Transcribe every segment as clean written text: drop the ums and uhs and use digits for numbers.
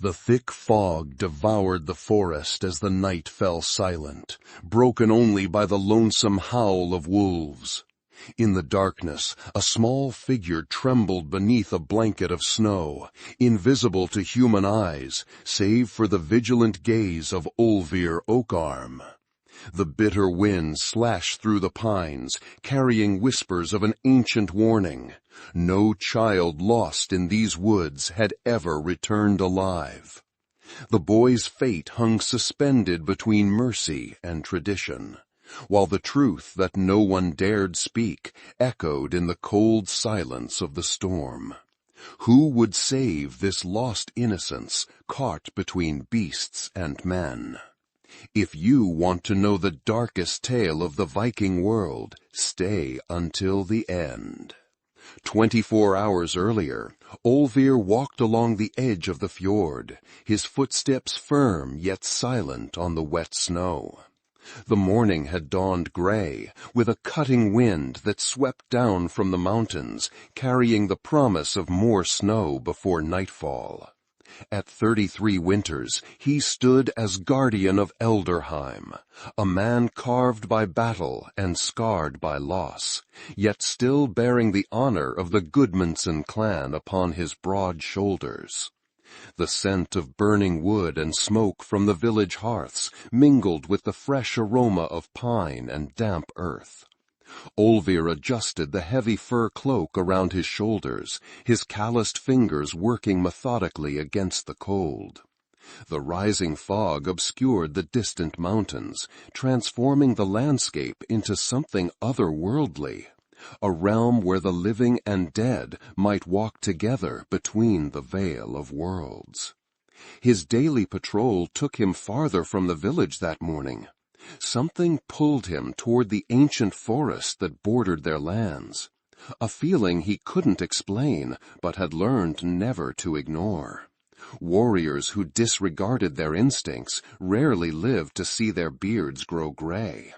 The thick fog devoured the forest as the night fell silent, broken only by the lonesome howl of wolves. In the darkness, a small figure trembled beneath a blanket of snow, invisible to human eyes, save for the vigilant gaze of Olvir Oakarm. The bitter wind slashed through the pines, carrying whispers of an ancient warning. No child lost in these woods had ever returned alive. The boy's fate hung suspended between mercy and tradition, while the truth that no one dared speak echoed in the cold silence of the storm. Who would save this lost innocence caught between beasts and men? If you want to know the darkest tale of the Viking world, stay until the end. 24 hours earlier, Olvir walked along the edge of the fjord, his footsteps firm yet silent on the wet snow. The morning had dawned gray, with a cutting wind that swept down from the mountains, carrying the promise of more snow before nightfall. At 33 winters, he stood as guardian of Elderheim, a man carved by battle and scarred by loss, yet still bearing the honor of the Gudmundsson clan upon his broad shoulders. The scent of burning wood and smoke from the village hearths mingled with the fresh aroma of pine and damp earth. Olvir adjusted the heavy fur cloak around his shoulders, his calloused fingers working methodically against the cold. The rising fog obscured the distant mountains, transforming the landscape into something otherworldly, a realm where the living and dead might walk together between the veil of worlds. His daily patrol took him farther from the village that morning. Something pulled him toward the ancient forest that bordered their lands, a feeling he couldn't explain but had learned never to ignore. Warriors who disregarded their instincts rarely lived to see their beards grow gray,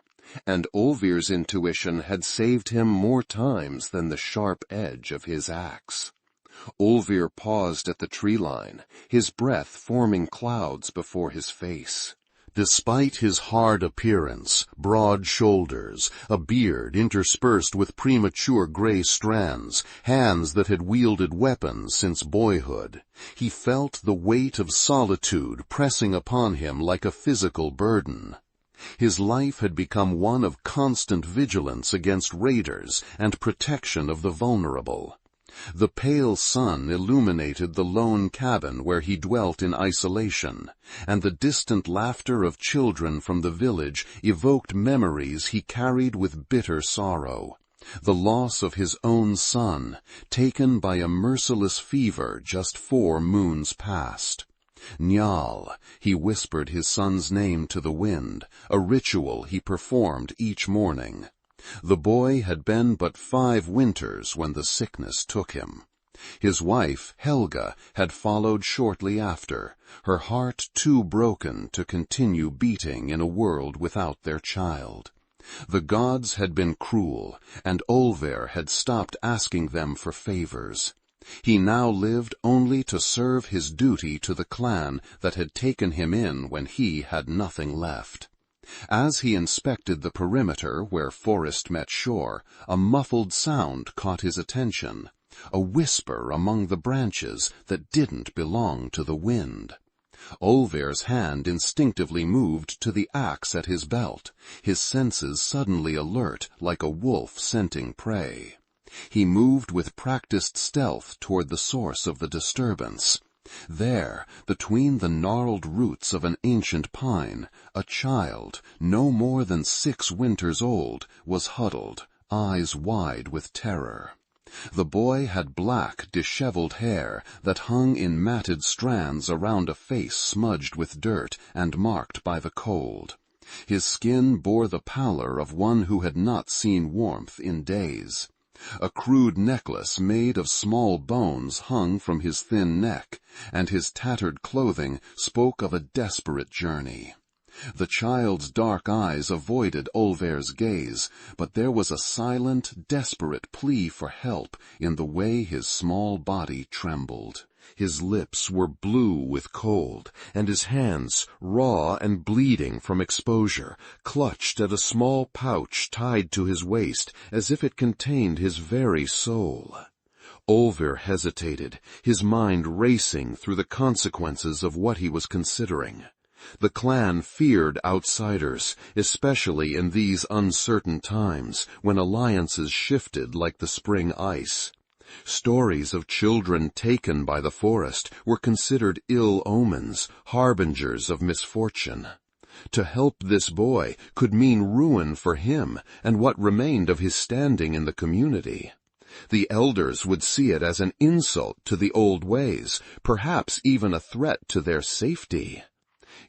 and Olvir's intuition had saved him more times than the sharp edge of his axe. Olvir paused at the tree line, his breath forming clouds before his face. Despite his hard appearance, broad shoulders, a beard interspersed with premature gray strands, hands that had wielded weapons since boyhood, he felt the weight of solitude pressing upon him like a physical burden. His life had become one of constant vigilance against raiders and protection of the vulnerable. The pale sun illuminated the lone cabin where he dwelt in isolation, and the distant laughter of children from the village evoked memories he carried with bitter sorrow. The loss of his own son, taken by a merciless fever just 4 moons past. Njal, he whispered his son's name to the wind, a ritual he performed each morning. The boy had been but 5 winters when the sickness took him. His wife, Helga, had followed shortly after, her heart too broken to continue beating in a world without their child. The gods had been cruel, and Olvir had stopped asking them for favors. He now lived only to serve his duty to the clan that had taken him in when he had nothing left. As he inspected the perimeter where forest met shore, a muffled sound caught his attention, a whisper among the branches that didn't belong to the wind. Olvir's hand instinctively moved to the axe at his belt, his senses suddenly alert like a wolf scenting prey. He moved with practiced stealth toward the source of the disturbance. There, between the gnarled roots of an ancient pine, a child, no more than 6 winters old, was huddled, eyes wide with terror. The boy had black, disheveled hair that hung in matted strands around a face smudged with dirt and marked by the cold. His skin bore the pallor of one who had not seen warmth in days. A crude necklace made of small bones hung from his thin neck, and his tattered clothing spoke of a desperate journey. The child's dark eyes avoided Olvir's gaze, but there was a silent, desperate plea for help in the way his small body trembled. His lips were blue with cold, and his hands, raw and bleeding from exposure, clutched at a small pouch tied to his waist as if it contained his very soul. Olvir hesitated, his mind racing through the consequences of what he was considering. The clan feared outsiders, especially in these uncertain times when alliances shifted like the spring ice. Stories of children taken by the forest were considered ill omens, harbingers of misfortune. To help this boy could mean ruin for him and what remained of his standing in the community. The elders would see it as an insult to the old ways, perhaps even a threat to their safety.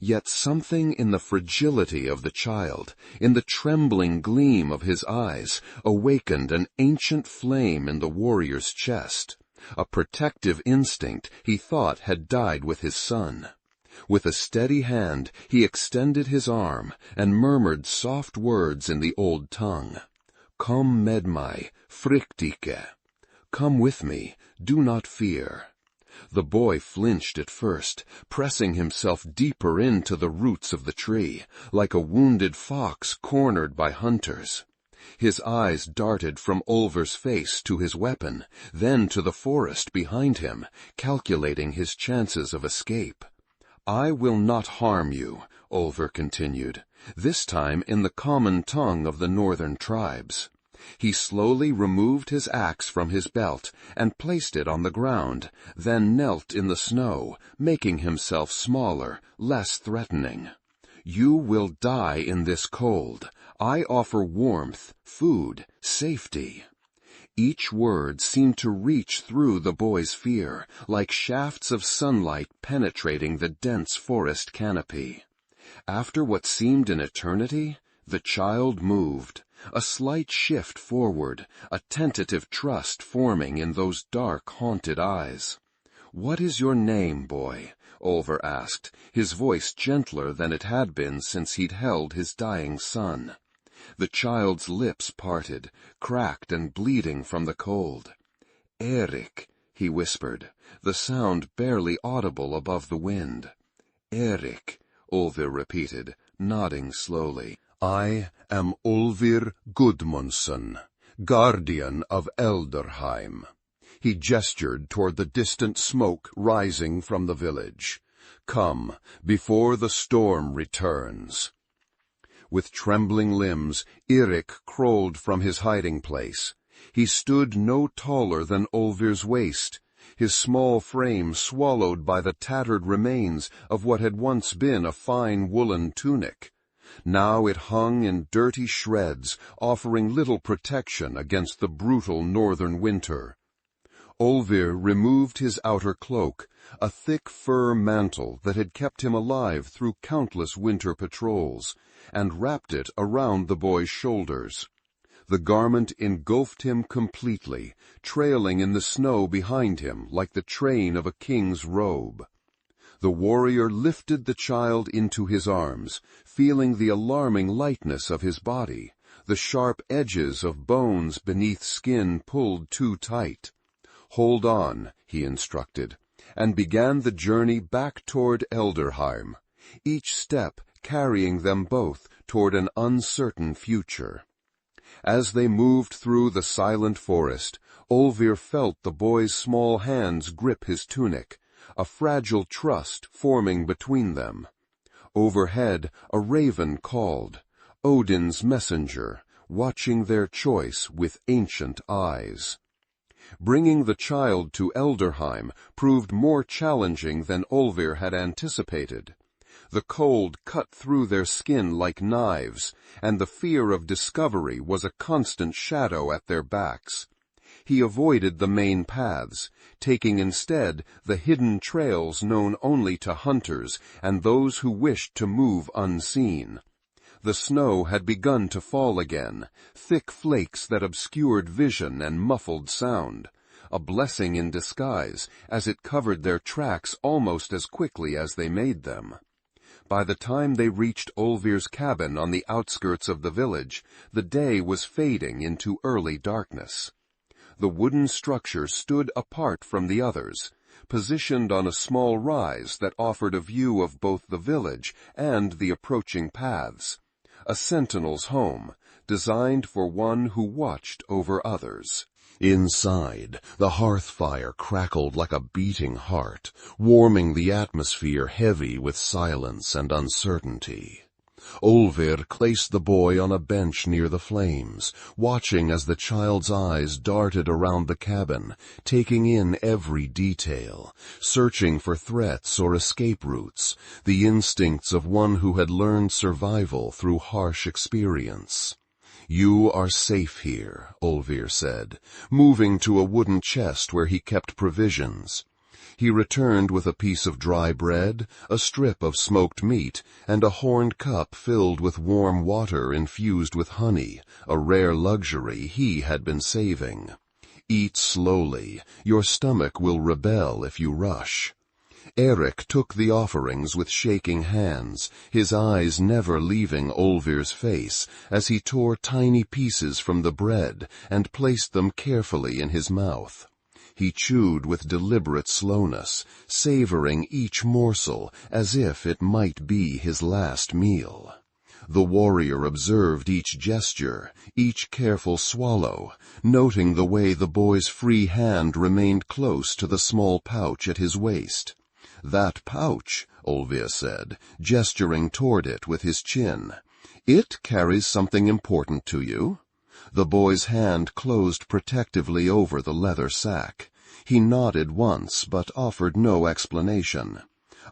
Yet something in the fragility of the child, in the trembling gleam of his eyes, awakened an ancient flame in the warrior's chest, a protective instinct he thought had died with his son. With a steady hand he extended his arm and murmured soft words in the old tongue. Kom med mig, frykt icke. Come with me, do not fear. The boy flinched at first, pressing himself deeper into the roots of the tree, like a wounded fox cornered by hunters. His eyes darted from Olvir's face to his weapon, then to the forest behind him, calculating his chances of escape. I will not harm you, Olvir continued, this time in the common tongue of the northern tribes. He slowly removed his axe from his belt and placed it on the ground, then knelt in the snow, making himself smaller, less threatening. You will die in this cold. I offer warmth, food, safety. Each word seemed to reach through the boy's fear, like shafts of sunlight penetrating the dense forest canopy. After what seemed an eternity, the child moved. A slight shift forward, a tentative trust forming in those dark, haunted eyes. What is your name, boy? Olvir asked, his voice gentler than it had been since he'd held his dying son. The child's lips parted, cracked and bleeding from the cold. Erik, he whispered, the sound barely audible above the wind. Erik, Olvir repeated, nodding slowly. I am Olvir Gudmundsson, guardian of Elderheim. He gestured toward the distant smoke rising from the village. Come, before the storm returns. With trembling limbs, Erik crawled from his hiding place. He stood no taller than Olvir's waist, his small frame swallowed by the tattered remains of what had once been a fine woolen tunic. Now it hung in dirty shreds, offering little protection against the brutal northern winter. Olvir removed his outer cloak, a thick fur mantle that had kept him alive through countless winter patrols, and wrapped it around the boy's shoulders. The garment engulfed him completely, trailing in the snow behind him like the train of a king's robe. The warrior lifted the child into his arms, feeling the alarming lightness of his body, the sharp edges of bones beneath skin pulled too tight. Hold on, he instructed, and began the journey back toward Elderheim, each step carrying them both toward an uncertain future. As they moved through the silent forest, Olvir felt the boy's small hands grip his tunic, a fragile trust forming between them. Overhead, a raven called, Odin's messenger, watching their choice with ancient eyes. Bringing the child to Elderheim proved more challenging than Olvir had anticipated. The cold cut through their skin like knives, and the fear of discovery was a constant shadow at their backs. He avoided the main paths, taking instead the hidden trails known only to hunters and those who wished to move unseen. The snow had begun to fall again, thick flakes that obscured vision and muffled sound, a blessing in disguise as it covered their tracks almost as quickly as they made them. By the time they reached Olvir's cabin on the outskirts of the village, the day was fading into early darkness. The wooden structure stood apart from the others, positioned on a small rise that offered a view of both the village and the approaching paths. A sentinel's home, designed for one who watched over others. Inside, the hearth fire crackled like a beating heart, warming the atmosphere heavy with silence and uncertainty. Olvir placed the boy on a bench near the flames, watching as the child's eyes darted around the cabin, taking in every detail, searching for threats or escape routes, the instincts of one who had learned survival through harsh experience. "You are safe here," Olvir said, moving to a wooden chest where he kept provisions. He returned with a piece of dry bread, a strip of smoked meat, and a horned cup filled with warm water infused with honey, a rare luxury he had been saving. "Eat slowly. Your stomach will rebel if you rush." Eric took the offerings with shaking hands, his eyes never leaving Olvir's face, as he tore tiny pieces from the bread and placed them carefully in his mouth. He chewed with deliberate slowness, savoring each morsel as if it might be his last meal. The warrior observed each gesture, each careful swallow, noting the way the boy's free hand remained close to the small pouch at his waist. "That pouch," Olvir said, gesturing toward it with his chin. "It carries something important to you?" The boy's hand closed protectively over the leather sack. He nodded once, but offered no explanation.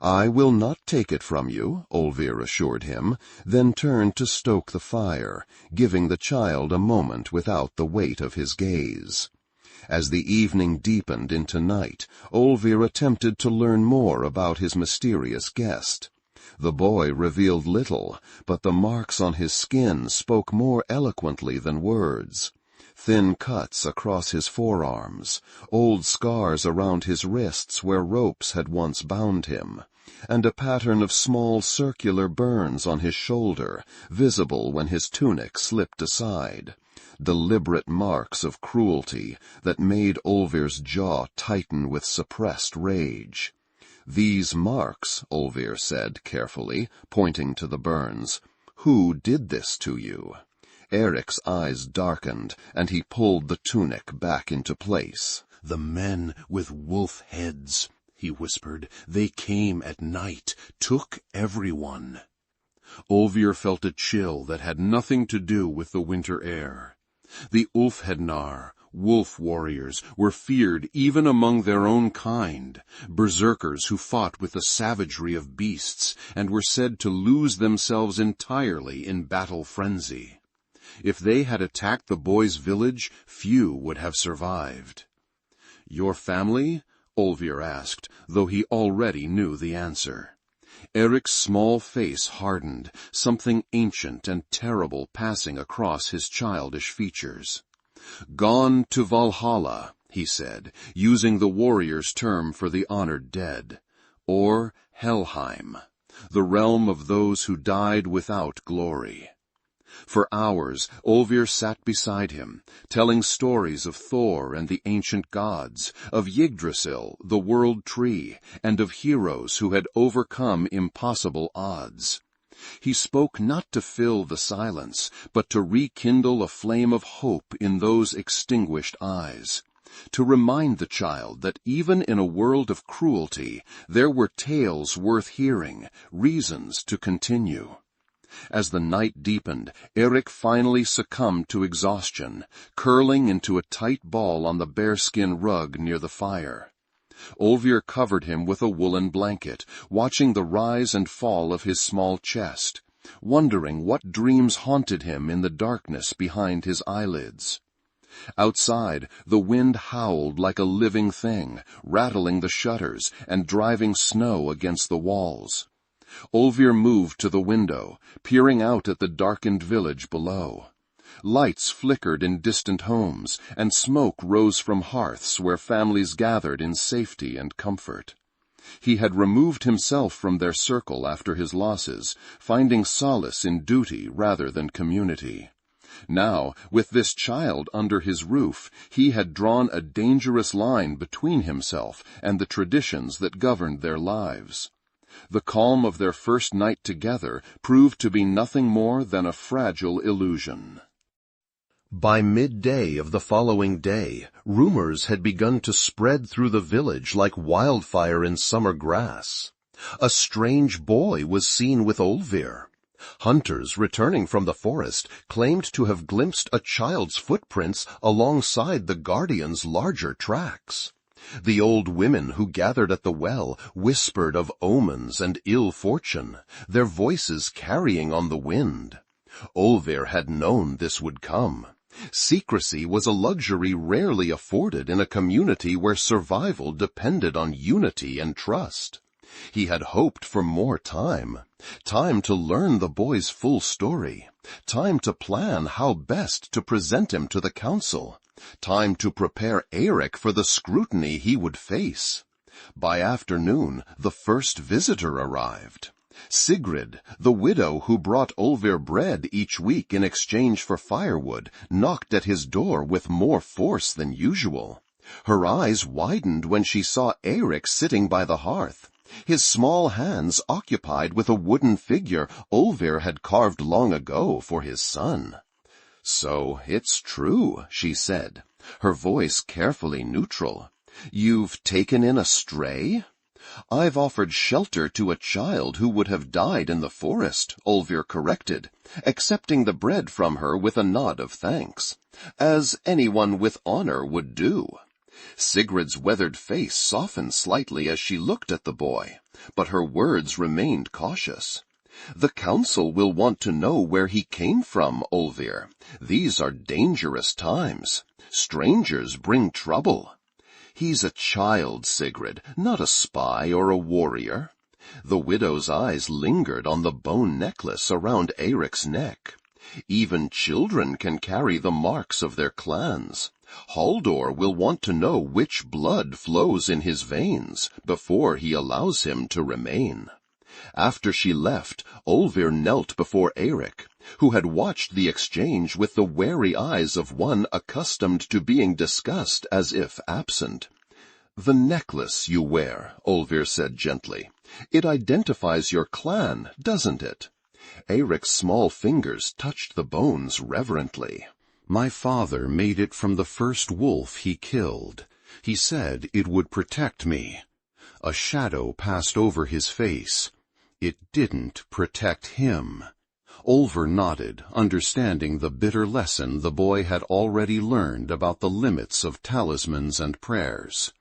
"I will not take it from you," Olvir assured him, then turned to stoke the fire, giving the child a moment without the weight of his gaze. As the evening deepened into night, Olvir attempted to learn more about his mysterious guest. The boy revealed little, but the marks on his skin spoke more eloquently than words. Thin cuts across his forearms, old scars around his wrists where ropes had once bound him, and a pattern of small circular burns on his shoulder, visible when his tunic slipped aside. Deliberate marks of cruelty that made Olvir's jaw tighten with suppressed rage. "These marks," Olvir said carefully, pointing to the burns. "Who did this to you?" Eric's eyes darkened, and he pulled the tunic back into place. "The men with wolf heads," he whispered. "They came at night, took everyone." Olvir felt a chill that had nothing to do with the winter air. The Ulfhednar, wolf warriors, were feared even among their own kind, berserkers who fought with the savagery of beasts and were said to lose themselves entirely in battle frenzy. If they had attacked the boy's village, few would have survived. "Your family?" Olvir asked, though he already knew the answer. Eric's small face hardened, something ancient and terrible passing across his childish features. "Gone to Valhalla," he said, using the warrior's term for the honored dead, or Helheim, the realm of those who died without glory. For hours, Olvir sat beside him, telling stories of Thor and the ancient gods, of Yggdrasil, the world tree, and of heroes who had overcome impossible odds. He spoke not to fill the silence, but to rekindle a flame of hope in those extinguished eyes, to remind the child that even in a world of cruelty, there were tales worth hearing, reasons to continue. As the night deepened, Eric finally succumbed to exhaustion, curling into a tight ball on the bearskin rug near the fire. Olvir covered him with a woolen blanket, watching the rise and fall of his small chest, wondering what dreams haunted him in the darkness behind his eyelids. Outside, the wind howled like a living thing, rattling the shutters and driving snow against the walls. Olvir moved to the window, peering out at the darkened village below. Lights flickered in distant homes, and smoke rose from hearths where families gathered in safety and comfort. He had removed himself from their circle after his losses, finding solace in duty rather than community. Now, with this child under his roof, he had drawn a dangerous line between himself and the traditions that governed their lives. The calm of their first night together proved to be nothing more than a fragile illusion. By midday of the following day, rumors had begun to spread through the village like wildfire in summer grass. A strange boy was seen with Olvir. Hunters returning from the forest claimed to have glimpsed a child's footprints alongside the guardian's larger tracks. The old women who gathered at the well whispered of omens and ill fortune, their voices carrying on the wind. Olvir had known this would come. Secrecy was a luxury rarely afforded in a community where survival depended on unity and trust. He had hoped for more time to learn the boy's full story, time to plan how best to present him to the council, time to prepare Eirik for the scrutiny he would face. By afternoon, the first visitor arrived. Sigrid, the widow who brought Olvir bread each week in exchange for firewood, knocked at his door with more force than usual. Her eyes widened when she saw Eirik sitting by the hearth, his small hands occupied with a wooden figure Olvir had carved long ago for his son. "So it's true," she said, her voice carefully neutral. "You've taken in a stray?" "I've offered shelter to a child who would have died in the forest," Olvir corrected, accepting the bread from her with a nod of thanks, "as anyone with honor would do." Sigrid's weathered face softened slightly as she looked at the boy, but her words remained cautious. "The council will want to know where he came from, Olvir. These are dangerous times. Strangers bring trouble." "He's a child, Sigrid, not a spy or a warrior." The widow's eyes lingered on the bone necklace around Eirik's neck. "Even children can carry the marks of their clans. Halldor will want to know which blood flows in his veins before he allows him to remain." After she left, Olvir knelt before Eirik, who had watched the exchange with the wary eyes of one accustomed to being discussed as if absent. "The necklace you wear," Olvir said gently. "It identifies your clan, doesn't it?" Eirik's small fingers touched the bones reverently. "My father made it from the first wolf he killed. He said it would protect me." A shadow passed over his face. It didn't protect him. Olvir nodded, understanding the bitter lesson the boy had already learned about the limits of talismans and prayers.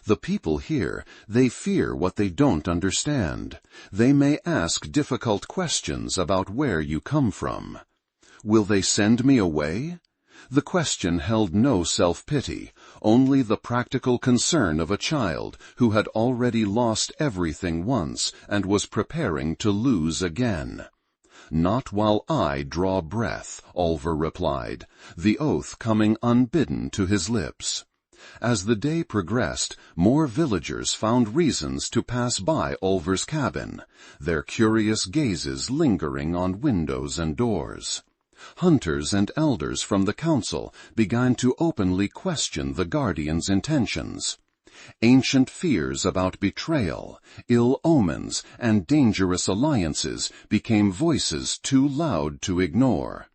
"The people here, they fear what they don't understand. They may ask difficult questions about where you come from. Will they send me away?" The question held no self-pity, only the practical concern of a child who had already lost everything once and was preparing to lose again. "Not while I draw breath," Olvir replied, the oath coming unbidden to his lips. As the day progressed, more villagers found reasons to pass by Olvir's cabin, their curious gazes lingering on windows and doors. Hunters and elders from the council began to openly question the guardian's intentions. Ancient fears about betrayal, ill omens, and dangerous alliances became voices too loud to ignore.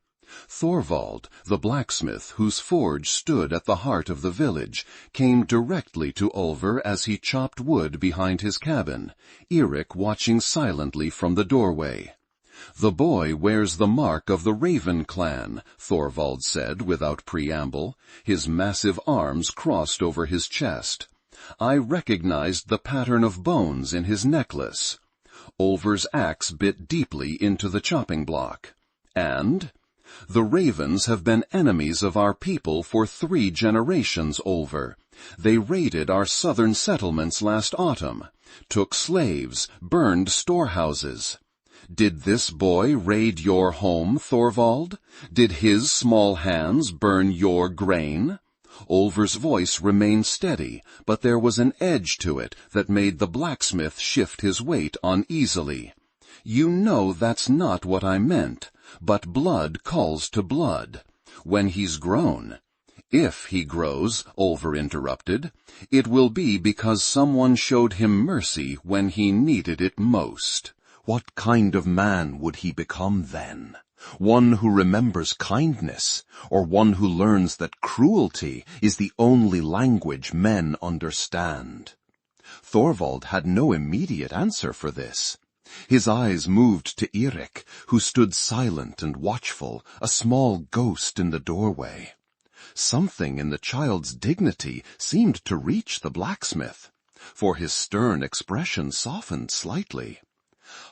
Thorvald, the blacksmith whose forge stood at the heart of the village, came directly to Olvir as he chopped wood behind his cabin, Eirik watching silently from the doorway. "The boy wears the mark of the Raven clan," Thorvald said without preamble, his massive arms crossed over his chest. "I recognized the pattern of bones in his necklace." Olvir's axe bit deeply into the chopping block. "And?" "The Ravens have been enemies of our people for 3 generations, Olvir. They raided our southern settlements last autumn, took slaves, burned storehouses." "Did this boy raid your home, Thorvald? Did his small hands burn your grain?" Olvir's voice remained steady, but there was an edge to it that made the blacksmith shift his weight uneasily. "You know that's not what I meant, but blood calls to blood. When he's grown. If he grows, Olvir interrupted, it will be because someone showed him mercy when he needed it most. What kind of man would he become then? One who remembers kindness, or one who learns that cruelty is the only language men understand? Thorvald had no immediate answer for this. His eyes moved to Eirik, who stood silent and watchful, a small ghost in the doorway. Something in the child's dignity seemed to reach the blacksmith, for his stern expression softened slightly.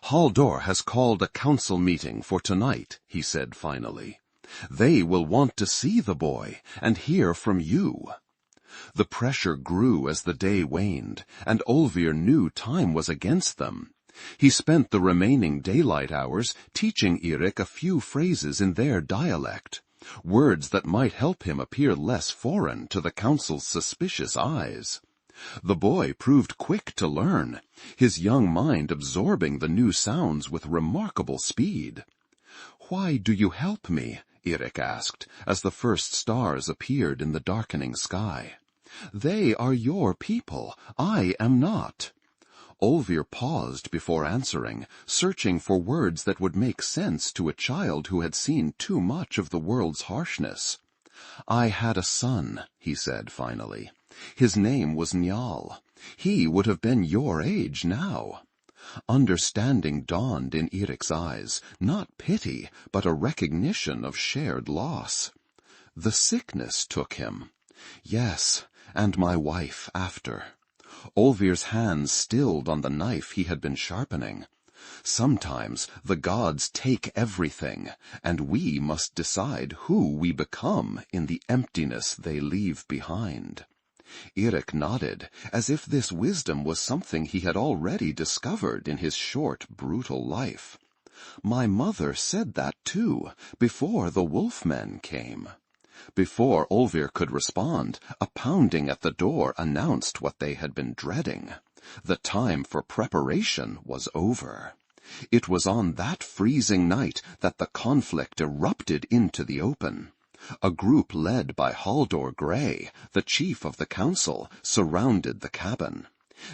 "Halldor has called a council meeting for tonight," he said finally. "They will want to see the boy and hear from you." The pressure grew as the day waned, and Olvir knew time was against them. He spent the remaining daylight hours teaching Eirik a few phrases in their dialect, words that might help him appear less foreign to the council's suspicious eyes. The boy proved quick to learn, his young mind absorbing the new sounds with remarkable speed. "Why do you help me?" Eirik asked, as the first stars appeared in the darkening sky. "They are your people. I am not." Olvir paused before answering, searching for words that would make sense to a child who had seen too much of the world's harshness. "I had a son," he said finally. "His name was Njal. He would have been your age now." Understanding dawned in Eirik's eyes, not pity, but a recognition of shared loss. "The sickness took him." "Yes, and my wife after." Olvir's hands stilled on the knife he had been sharpening. "Sometimes the gods take everything, and we must decide who we become in the emptiness they leave behind." Eirik nodded, as if this wisdom was something he had already discovered in his short, brutal life. "My mother said that too, before the wolfmen came." Before Olvir could respond, a pounding at the door announced what they had been dreading. The time for preparation was over. It was on that freezing night that the conflict erupted into the open. A group led by Halldor Grey, the chief of the council, surrounded the cabin.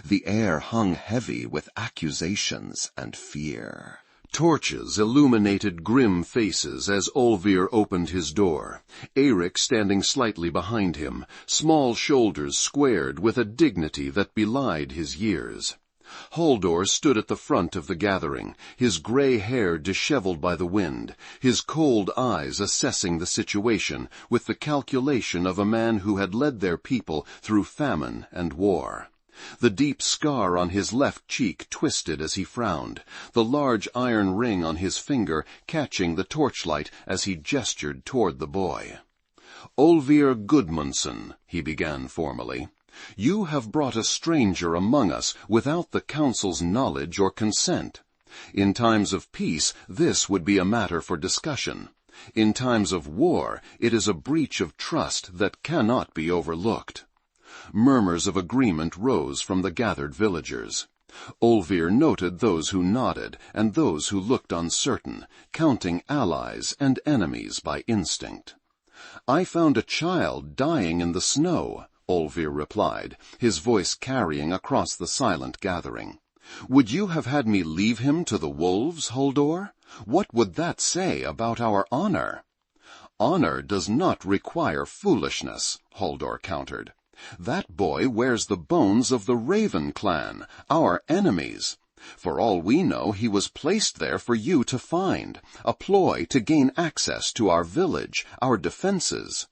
The air hung heavy with accusations and fear. Torches illuminated grim faces as Olvir opened his door, Eirik standing slightly behind him, small shoulders squared with a dignity that belied his years. Halldor stood at the front of the gathering, his gray hair disheveled by the wind, his cold eyes assessing the situation with the calculation of a man who had led their people through famine and war. The deep scar on his left cheek twisted as he frowned, the large iron ring on his finger catching the torchlight as he gestured toward the boy. "Olvir Gudmundsson," he began formally, "you have brought a stranger among us without the council's knowledge or consent. In times of peace, this would be a matter for discussion. In times of war, it is a breach of trust that cannot be overlooked." Murmurs of agreement rose from the gathered villagers. Olvir noted those who nodded and those who looked uncertain, counting allies and enemies by instinct. "I found a child dying in the snow," Olvir replied, his voice carrying across the silent gathering. "Would you have had me leave him to the wolves, Halldor? What would that say about our honor?" "Honor does not require foolishness," Halldor countered. "That boy wears the bones of the Raven clan, our enemies. For all we know, he was placed there for you to find, a ploy to gain access to our village, our defenses."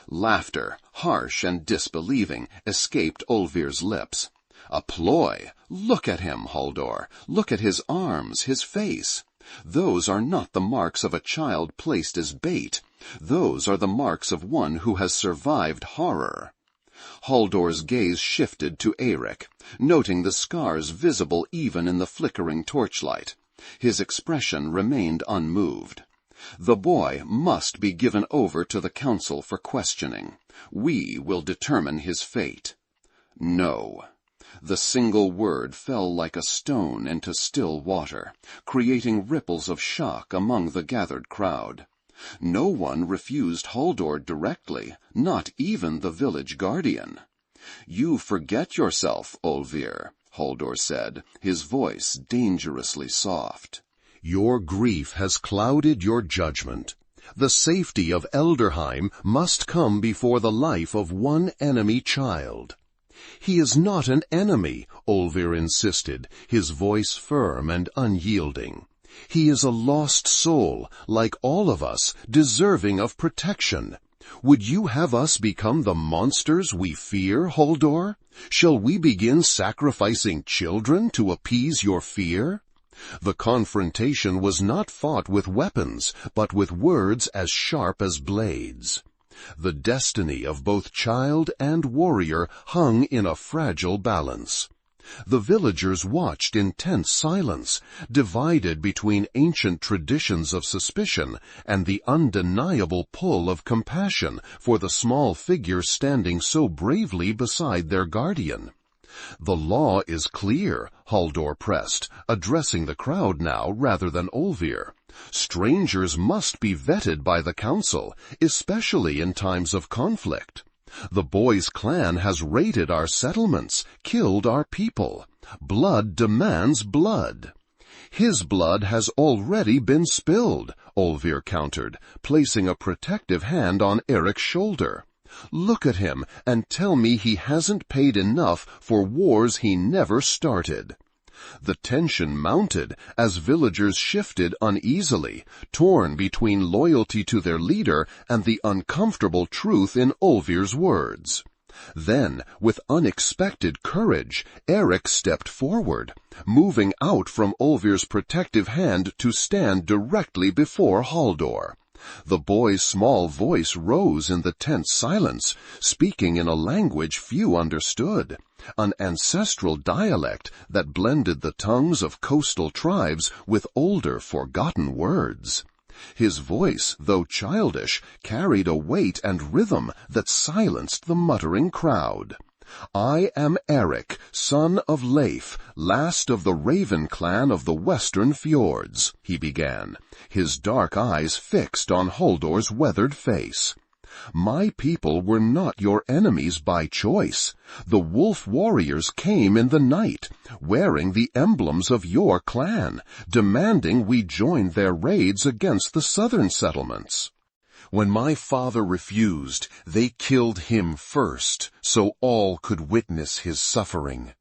Laughter, harsh and disbelieving, escaped Olvir's lips. "A ploy? Look at him, Halldor. Look at his arms, his face. Those are not the marks of a child placed as bait. Those are the marks of one who has survived horror." Halldor's gaze shifted to Eirik, noting the scars visible even in the flickering torchlight. His expression remained unmoved. "The boy must be given over to the council for questioning. We will determine his fate." "No." The single word fell like a stone into still water, creating ripples of shock among the gathered crowd. No one refused Halldor directly, not even the village guardian. "You forget yourself, Olvir," Halldor said, his voice dangerously soft. "Your grief has clouded your judgment. The safety of Elderheim must come before the life of one enemy child." "He is not an enemy," Olvir insisted, his voice firm and unyielding. "He is a lost soul, like all of us, deserving of protection. Would you have us become the monsters we fear, Halldor? Shall we begin sacrificing children to appease your fear?" The confrontation was not fought with weapons, but with words as sharp as blades. The destiny of both child and warrior hung in a fragile balance. The villagers watched in tense silence, divided between ancient traditions of suspicion and the undeniable pull of compassion for the small figure standing so bravely beside their guardian. "The law is clear," Halldor pressed, addressing the crowd now rather than Olvir. "Strangers must be vetted by the council, especially in times of conflict. The boys' clan has raided our settlements, killed our people. Blood demands blood." "His blood has already been spilled," Olvir countered, placing a protective hand on Eric's shoulder. "Look at him and tell me he hasn't paid enough for wars he never started." The tension mounted as villagers shifted uneasily, torn between loyalty to their leader and the uncomfortable truth in Olvir's words. Then, with unexpected courage, Eric stepped forward, moving out from Olvir's protective hand to stand directly before Halldor. The boy's small voice rose in the tense silence, speaking in a language few understood, an ancestral dialect that blended the tongues of coastal tribes with older, forgotten words. His voice, though childish, carried a weight and rhythm that silenced the muttering crowd. "I am Eric, son of Leif, last of the Raven clan of the western fjords," he began, his dark eyes fixed on Halldor's weathered face. "My people were not your enemies by choice. The wolf warriors came in the night, wearing the emblems of your clan, demanding we join their raids against the southern settlements. When my father refused, they killed him first, so all could witness his suffering."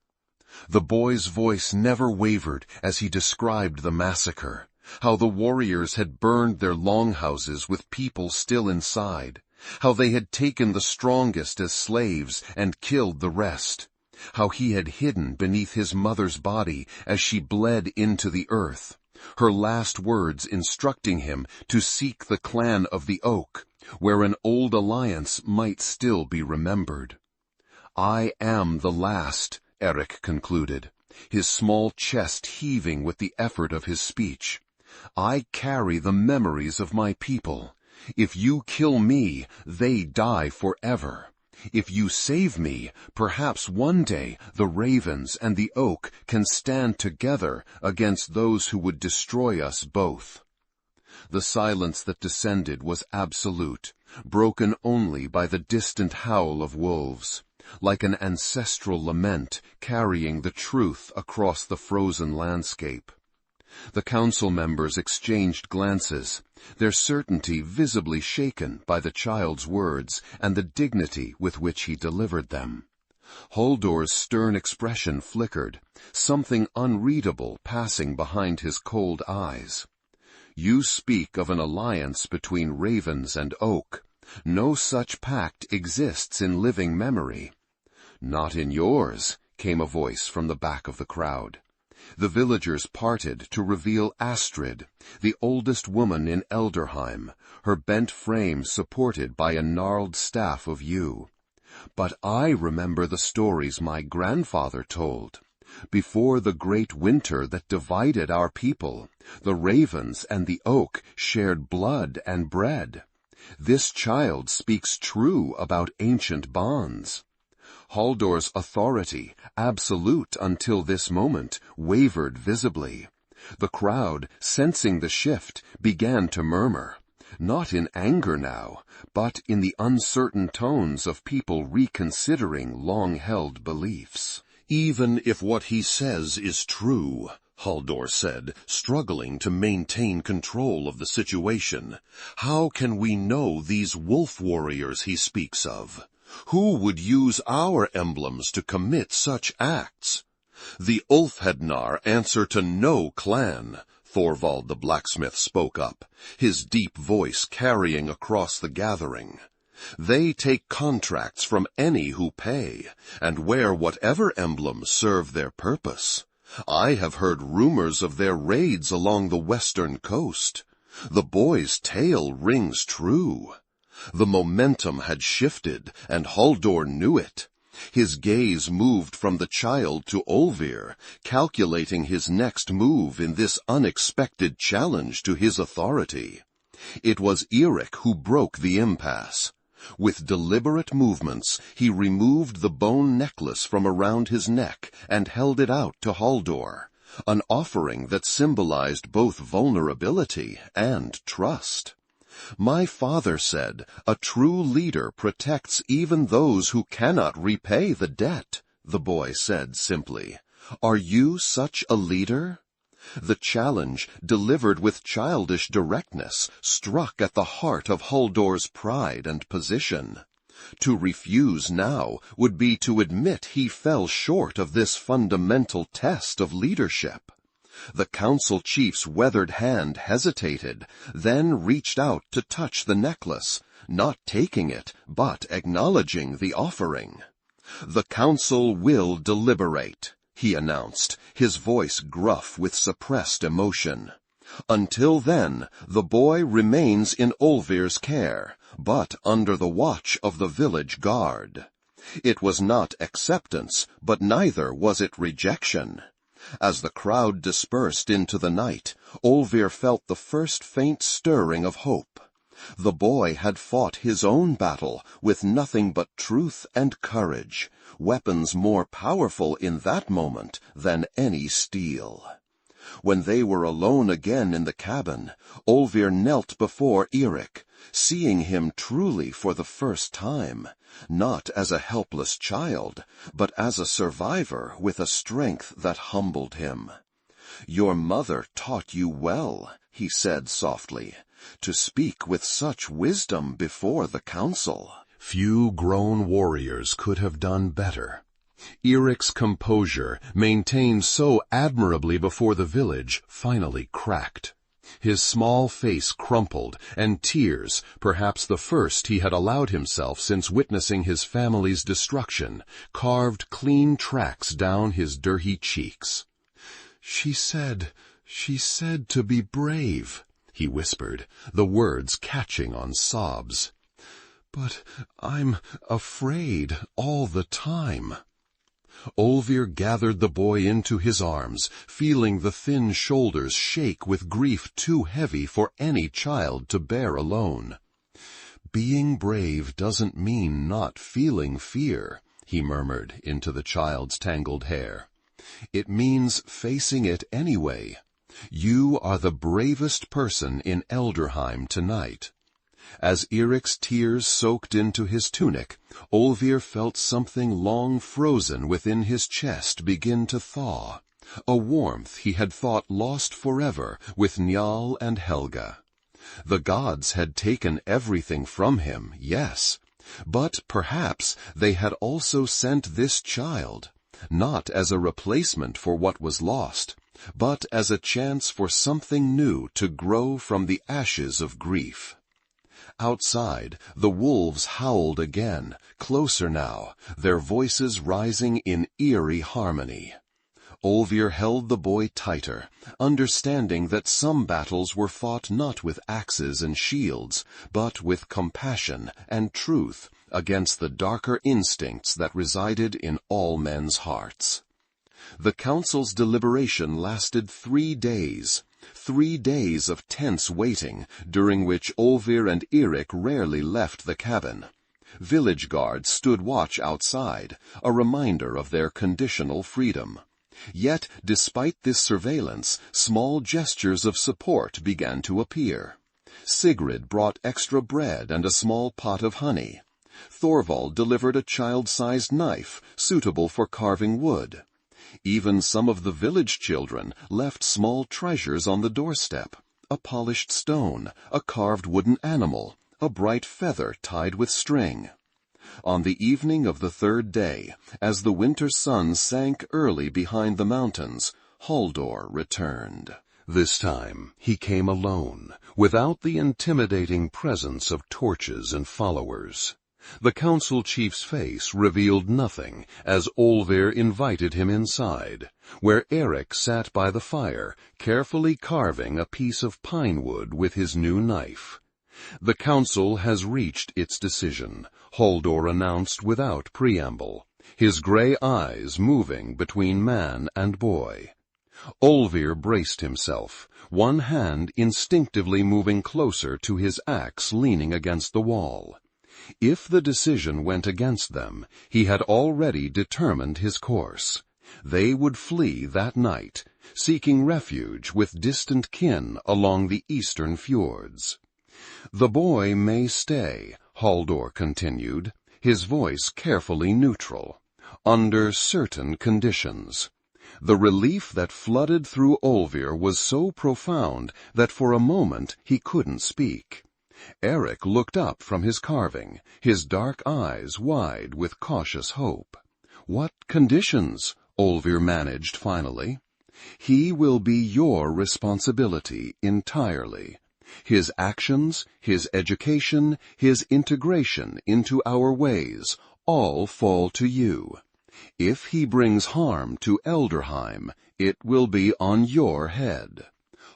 The boy's voice never wavered as he described the massacre, how the warriors had burned their longhouses with people still inside, how they had taken the strongest as slaves and killed the rest, how he had hidden beneath his mother's body as she bled into the earth, her last words instructing him to seek the clan of the Oak, where an old alliance might still be remembered. "I am the last," Eric concluded, his small chest heaving with the effort of his speech. "I carry the memories of my people. If you kill me, they die forever. If you save me, perhaps one day the Ravens and the Oak can stand together against those who would destroy us both." The silence that descended was absolute, broken only by the distant howl of wolves, like an ancestral lament carrying the truth across the frozen landscape. The council members exchanged glances, their certainty visibly shaken by the child's words and the dignity with which he delivered them. Halldor's stern expression flickered, something unreadable passing behind his cold eyes. "You speak of an alliance between Ravens and Oak. No such pact exists in living memory." "Not in yours," came a voice from the back of the crowd. The villagers parted to reveal Astrid, the oldest woman in Elderheim, her bent frame supported by a gnarled staff of yew. "But I remember the stories my grandfather told. Before the great winter that divided our people, the Ravens and the Oak shared blood and bread. This child speaks true about ancient bonds." Halldor's authority, absolute until this moment, wavered visibly. The crowd, sensing the shift, began to murmur. not in anger now, but in the uncertain tones of people reconsidering long-held beliefs. "Even if what he says is true," Halldor said, struggling to maintain control of the situation, "how can we know these wolf warriors he speaks of? Who would use our emblems to commit such acts? The Ulfhednar answer to no clan." Thorvald the blacksmith spoke up, his deep voice carrying across the gathering. "They take contracts from any who pay, and wear whatever emblems serve their purpose. I have heard rumors of their raids along the western coast. The boy's tale rings true." The momentum had shifted, and Halldor knew it. His gaze moved from the child to Olvir, calculating his next move in this unexpected challenge to his authority. It was Eirik who broke the impasse. With deliberate movements, he removed the bone necklace from around his neck and held it out to Halldor, an offering that symbolized both vulnerability and trust. "My father said, a true leader protects even those who cannot repay the debt," the boy said simply. "Are you such a leader?" The challenge, delivered with childish directness, struck at the heart of Halldor's pride and position. To refuse now would be to admit he fell short of this fundamental test of leadership. The council chief's weathered hand hesitated, then reached out to touch the necklace, not taking it, but acknowledging the offering. "The council will deliberate," he announced, his voice gruff with suppressed emotion. "Until then, the boy remains in Olvir's care, but under the watch of the village guard." It was not acceptance, but neither was it rejection. As the crowd dispersed into the night, Olvir felt the first faint stirring of hope. The boy had fought his own battle with nothing but truth and courage, weapons more powerful in that moment than any steel. When they were alone again in the cabin, Olvir knelt before Eirik, seeing him truly for the first time, not as a helpless child, but as a survivor with a strength that humbled him. "Your mother taught you well," he said softly, "to speak with such wisdom before the council." Few grown warriors could have done better. Eirik's composure, maintained so admirably before the village, finally cracked. His small face crumpled, and tears, perhaps the first he had allowed himself since witnessing his family's destruction, carved clean tracks down his dirty cheeks. She said to be brave," he whispered, the words catching on sobs. "But I'm afraid all the time." Olvir gathered the boy into his arms, feeling the thin shoulders shake with grief too heavy for any child to bear alone. "Being brave doesn't mean not feeling fear," he murmured into the child's tangled hair. "It means facing it anyway. You are the bravest person in Elderheim tonight." As Eirik's tears soaked into his tunic, Olvir felt something long frozen within his chest begin to thaw, a warmth he had thought lost forever with Njal and Helga. The gods had taken everything from him, yes, but perhaps they had also sent this child, not as a replacement for what was lost, but as a chance for something new to grow from the ashes of grief. Outside, the wolves howled again, closer now, their voices rising in eerie harmony. Olvir held the boy tighter, understanding that some battles were fought not with axes and shields, but with compassion and truth against the darker instincts that resided in all men's hearts. The council's deliberation lasted 3 days. 3 days of tense waiting, during which Olvir and Eirik rarely left the cabin. Village guards stood watch outside, a reminder of their conditional freedom. Yet, despite this surveillance, small gestures of support began to appear. Sigrid brought extra bread and a small pot of honey. Thorvald delivered a child-sized knife suitable for carving wood. Even some of the village children left small treasures on the doorstep: a polished stone, a carved wooden animal, a bright feather tied with string. On the evening of the third day, as the winter sun sank early behind the mountains, Halldor returned. This time he came alone, without the intimidating presence of torches and followers. The council chief's face revealed nothing as Olvir invited him inside, where Eric sat by the fire, carefully carving a piece of pine wood with his new knife. "The council has reached its decision," Halldor announced without preamble, his gray eyes moving between man and boy. Olvir braced himself, one hand instinctively moving closer to his axe leaning against the wall. If the decision went against them, he had already determined his course. They would flee that night, seeking refuge with distant kin along the eastern fjords. "The boy may stay," Halldor continued, his voice carefully neutral, "under certain conditions." The relief that flooded through Olvir was so profound that for a moment he couldn't speak. Eric looked up from his carving, his dark eyes wide with cautious hope. "What conditions?" Olvir managed finally. "He will be your responsibility entirely. His actions, his education, his integration into our ways, all fall to you. If he brings harm to Elderheim, it will be on your head."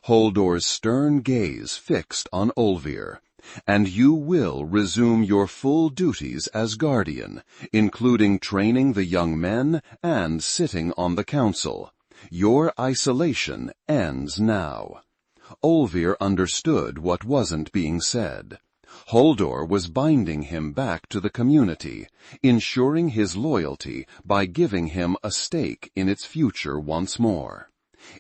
Halldor's stern gaze fixed on Olvir. "And you will resume your full duties as guardian, including training the young men and sitting on the council. Your isolation ends now." Olvir understood what wasn't being said. Halldor was binding him back to the community, ensuring his loyalty by giving him a stake in its future once more.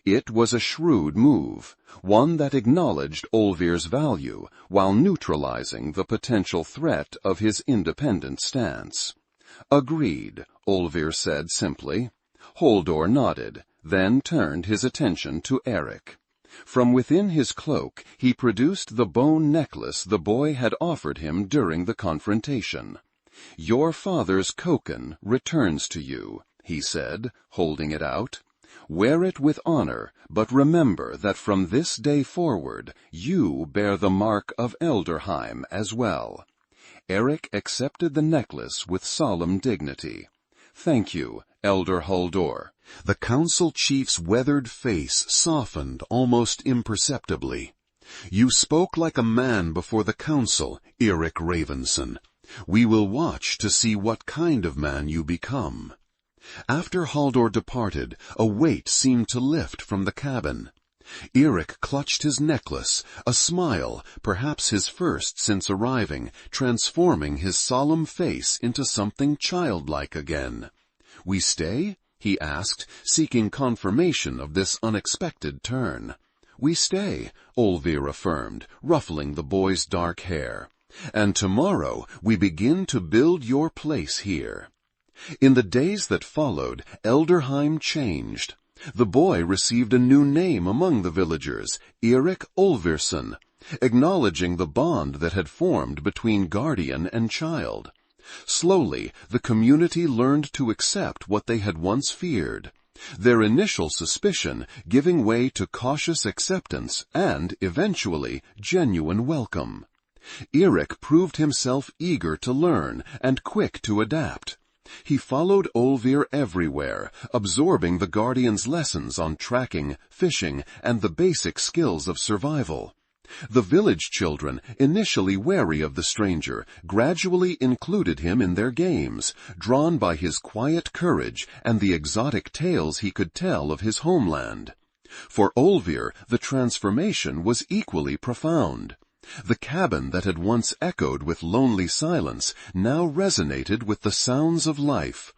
It was a shrewd move, one that acknowledged Olvir's value while neutralizing the potential threat of his independent stance. "Agreed," Olvir said simply. Halldor nodded, then turned his attention to Eric. From within his cloak he produced the bone necklace the boy had offered him during the confrontation. "Your father's koken returns to you," he said, holding it out. "Wear it with honor, but remember that from this day forward you bear the mark of Elderheim as well." Eric accepted the necklace with solemn dignity. "Thank you, Elder Halldor." The council chief's weathered face softened almost imperceptibly. "You spoke like a man before the council, Eric Ravenson. We will watch to see what kind of man you become." After Halldor departed, a weight seemed to lift from the cabin. Eric clutched his necklace, a smile, perhaps his first since arriving, transforming his solemn face into something childlike again. "We stay?" he asked, seeking confirmation of this unexpected turn. "We stay," Olvir affirmed, ruffling the boy's dark hair. "And tomorrow we begin to build your place here." In the days that followed, Elderheim changed. The boy received a new name among the villagers, Eric Olvirson, acknowledging the bond that had formed between guardian and child. Slowly, the community learned to accept what they had once feared, their initial suspicion giving way to cautious acceptance and, eventually, genuine welcome. Eric proved himself eager to learn and quick to adapt. He followed Olvir everywhere, absorbing the Guardian's lessons on tracking, fishing, and the basic skills of survival. The village children, initially wary of the stranger, gradually included him in their games, drawn by his quiet courage and the exotic tales he could tell of his homeland. For Olvir, the transformation was equally profound. The cabin that had once echoed with lonely silence now resonated with the sounds of life.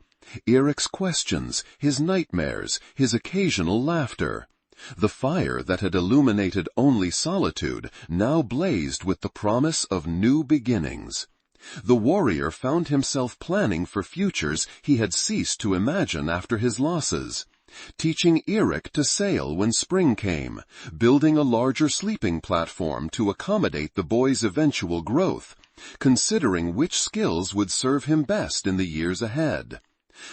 Eric's questions, his nightmares, his occasional laughter. The fire that had illuminated only solitude now blazed with the promise of new beginnings. The warrior found himself planning for futures he had ceased to imagine after his losses, teaching Eric to sail when spring came, building a larger sleeping platform to accommodate the boy's eventual growth, considering which skills would serve him best in the years ahead.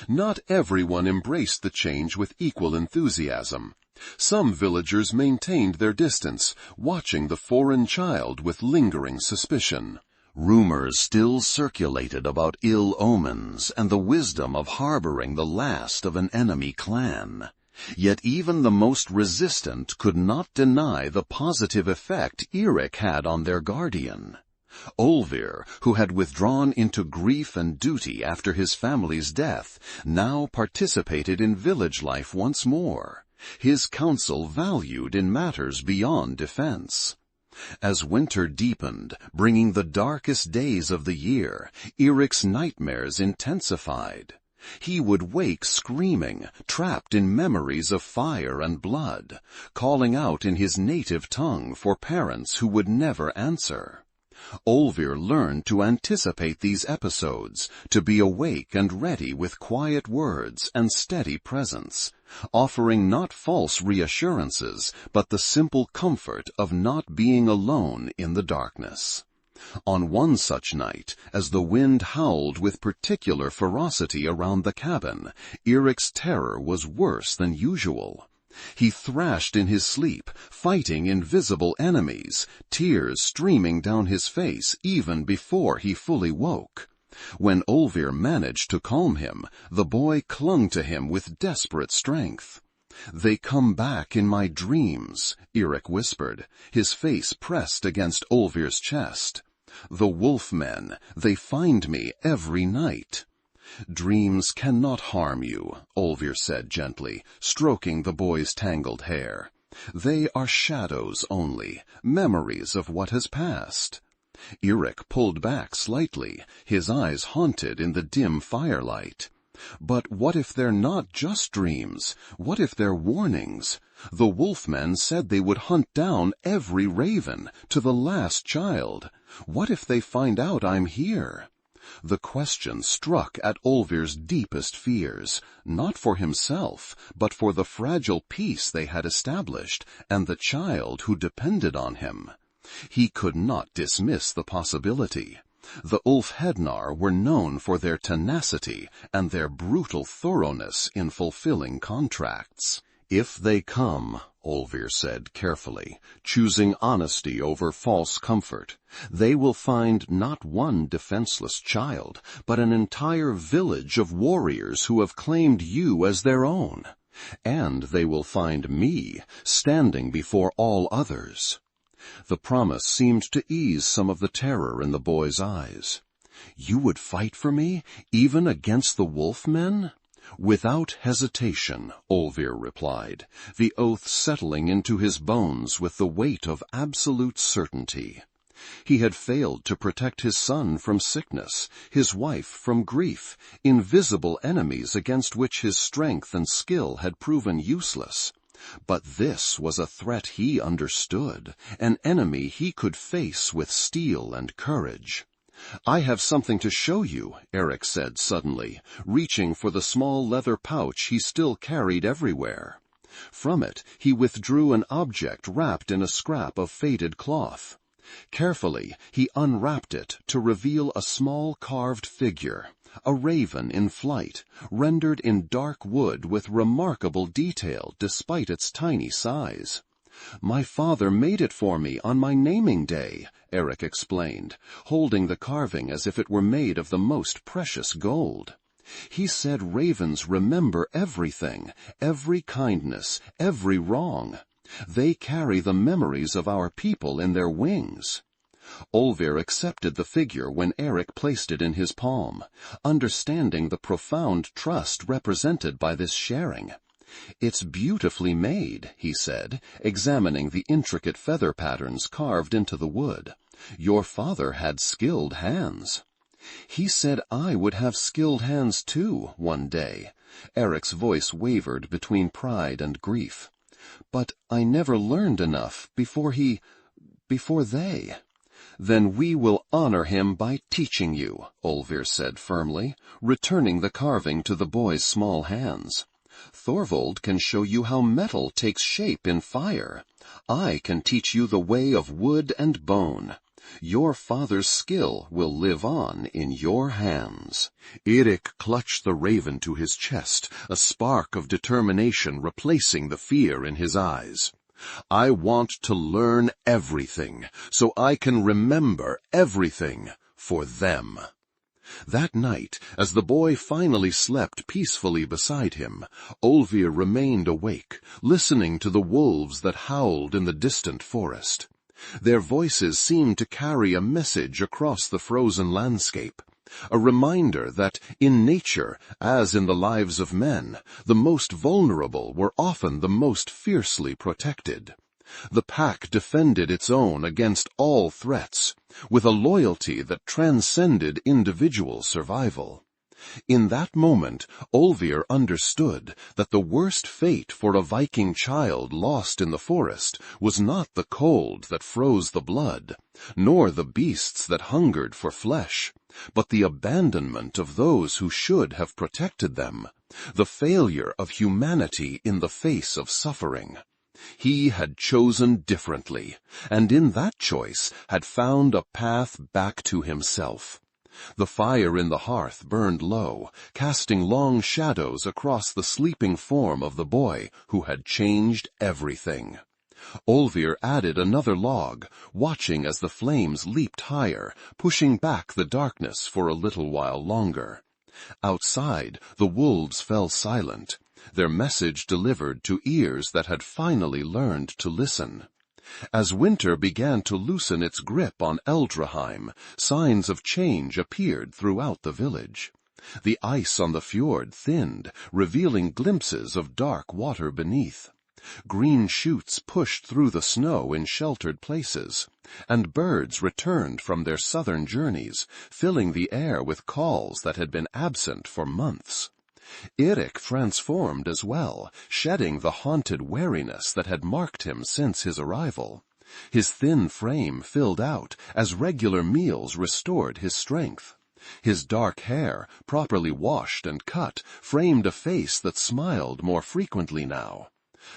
Not everyone embraced the change with equal enthusiasm. Some villagers maintained their distance, watching the foreign child with lingering suspicion. Rumors still circulated about ill omens and the wisdom of harboring the last of an enemy clan. Yet even the most resistant could not deny the positive effect Eric had on their guardian. Olvir, who had withdrawn into grief and duty after his family's death, now participated in village life once more, his counsel valued in matters beyond defense. As winter deepened, bringing the darkest days of the year, Eric's nightmares intensified. He would wake screaming, trapped in memories of fire and blood, calling out in his native tongue for parents who would never answer. Olvir learned to anticipate these episodes, to be awake and ready with quiet words and steady presence, offering not false reassurances, but the simple comfort of not being alone in the darkness. On one such night, as the wind howled with particular ferocity around the cabin, Eric's terror was worse than usual. He thrashed in his sleep, fighting invisible enemies, tears streaming down his face even before he fully woke. When Olvir managed to calm him, the boy clung to him with desperate strength. "They come back in my dreams," Eric whispered, his face pressed against Olvir's chest. "The wolf-men, they find me every night." "Dreams cannot harm you," Olvir said gently, stroking the boy's tangled hair. "They are shadows only, memories of what has passed." Eric pulled back slightly, his eyes haunted in the dim firelight. "But what if they're not just dreams? What if they're warnings? The wolfmen said they would hunt down every raven, to the last child. What if they find out I'm here?" The question struck at Olvir's deepest fears, not for himself, but for the fragile peace they had established, and the child who depended on him. He could not dismiss the possibility. The Ulfhednar were known for their tenacity and their brutal thoroughness in fulfilling contracts. "If they come," Olvir said carefully, choosing honesty over false comfort, "they will find not one defenseless child, but an entire village of warriors who have claimed you as their own. And they will find me, standing before all others." The promise seemed to ease some of the terror in the boy's eyes. "You would fight for me, even against the wolf-men?" "Without hesitation," Olvir replied, the oath settling into his bones with the weight of absolute certainty. He had failed to protect his son from sickness, his wife from grief, invisible enemies against which his strength and skill had proven useless. But this was a threat he understood, an enemy he could face with steel and courage. "I have something to show you," Eric said suddenly, reaching for the small leather pouch he still carried everywhere. From it, he withdrew an object wrapped in a scrap of faded cloth. Carefully, he unwrapped it to reveal a small carved figure, a raven in flight, rendered in dark wood with remarkable detail despite its tiny size. "My father made it for me on my naming day," Eric explained, holding the carving as if it were made of the most precious gold. "He said ravens remember everything, every kindness, every wrong. They carry the memories of our people in their wings." Olvir accepted the figure when Eric placed it in his palm, understanding the profound trust represented by this sharing. "It's beautifully made," he said, examining the intricate feather patterns carved into the wood. "Your father had skilled hands." "He said I would have skilled hands too, one day." Eric's voice wavered between pride and grief. "But I never learned enough before they." "Then we will honor him by teaching you," Olvir said firmly, returning the carving to the boy's small hands. "Thorvald can show you how metal takes shape in fire. I can teach you the way of wood and bone. Your father's skill will live on in your hands." Eirik clutched the raven to his chest, a spark of determination replacing the fear in his eyes. "I want to learn everything, so I can remember everything for them." That night, as the boy finally slept peacefully beside him, Olvir remained awake, listening to the wolves that howled in the distant forest. Their voices seemed to carry a message across the frozen landscape, a reminder that in nature, as in the lives of men, the most vulnerable were often the most fiercely protected. The pack defended its own against all threats, with a loyalty that transcended individual survival. In that moment, Olvir understood that the worst fate for a Viking child lost in the forest was not the cold that froze the blood, nor the beasts that hungered for flesh, but the abandonment of those who should have protected them, the failure of humanity in the face of suffering. He had chosen differently, and in that choice had found a path back to himself. The fire in the hearth burned low, casting long shadows across the sleeping form of the boy who had changed everything. Olvir added another log, watching as the flames leaped higher, pushing back the darkness for a little while longer. Outside, the wolves fell silent, their message delivered to ears that had finally learned to listen. As winter began to loosen its grip on Eldraheim, signs of change appeared throughout the village. The ice on the fjord thinned, revealing glimpses of dark water beneath. Green shoots pushed through the snow in sheltered places, and birds returned from their southern journeys, filling the air with calls that had been absent for months. Eirik transformed as well, shedding the haunted wariness that had marked him since his arrival. His thin frame filled out as regular meals restored his strength. His dark hair, properly washed and cut, framed a face that smiled more frequently now.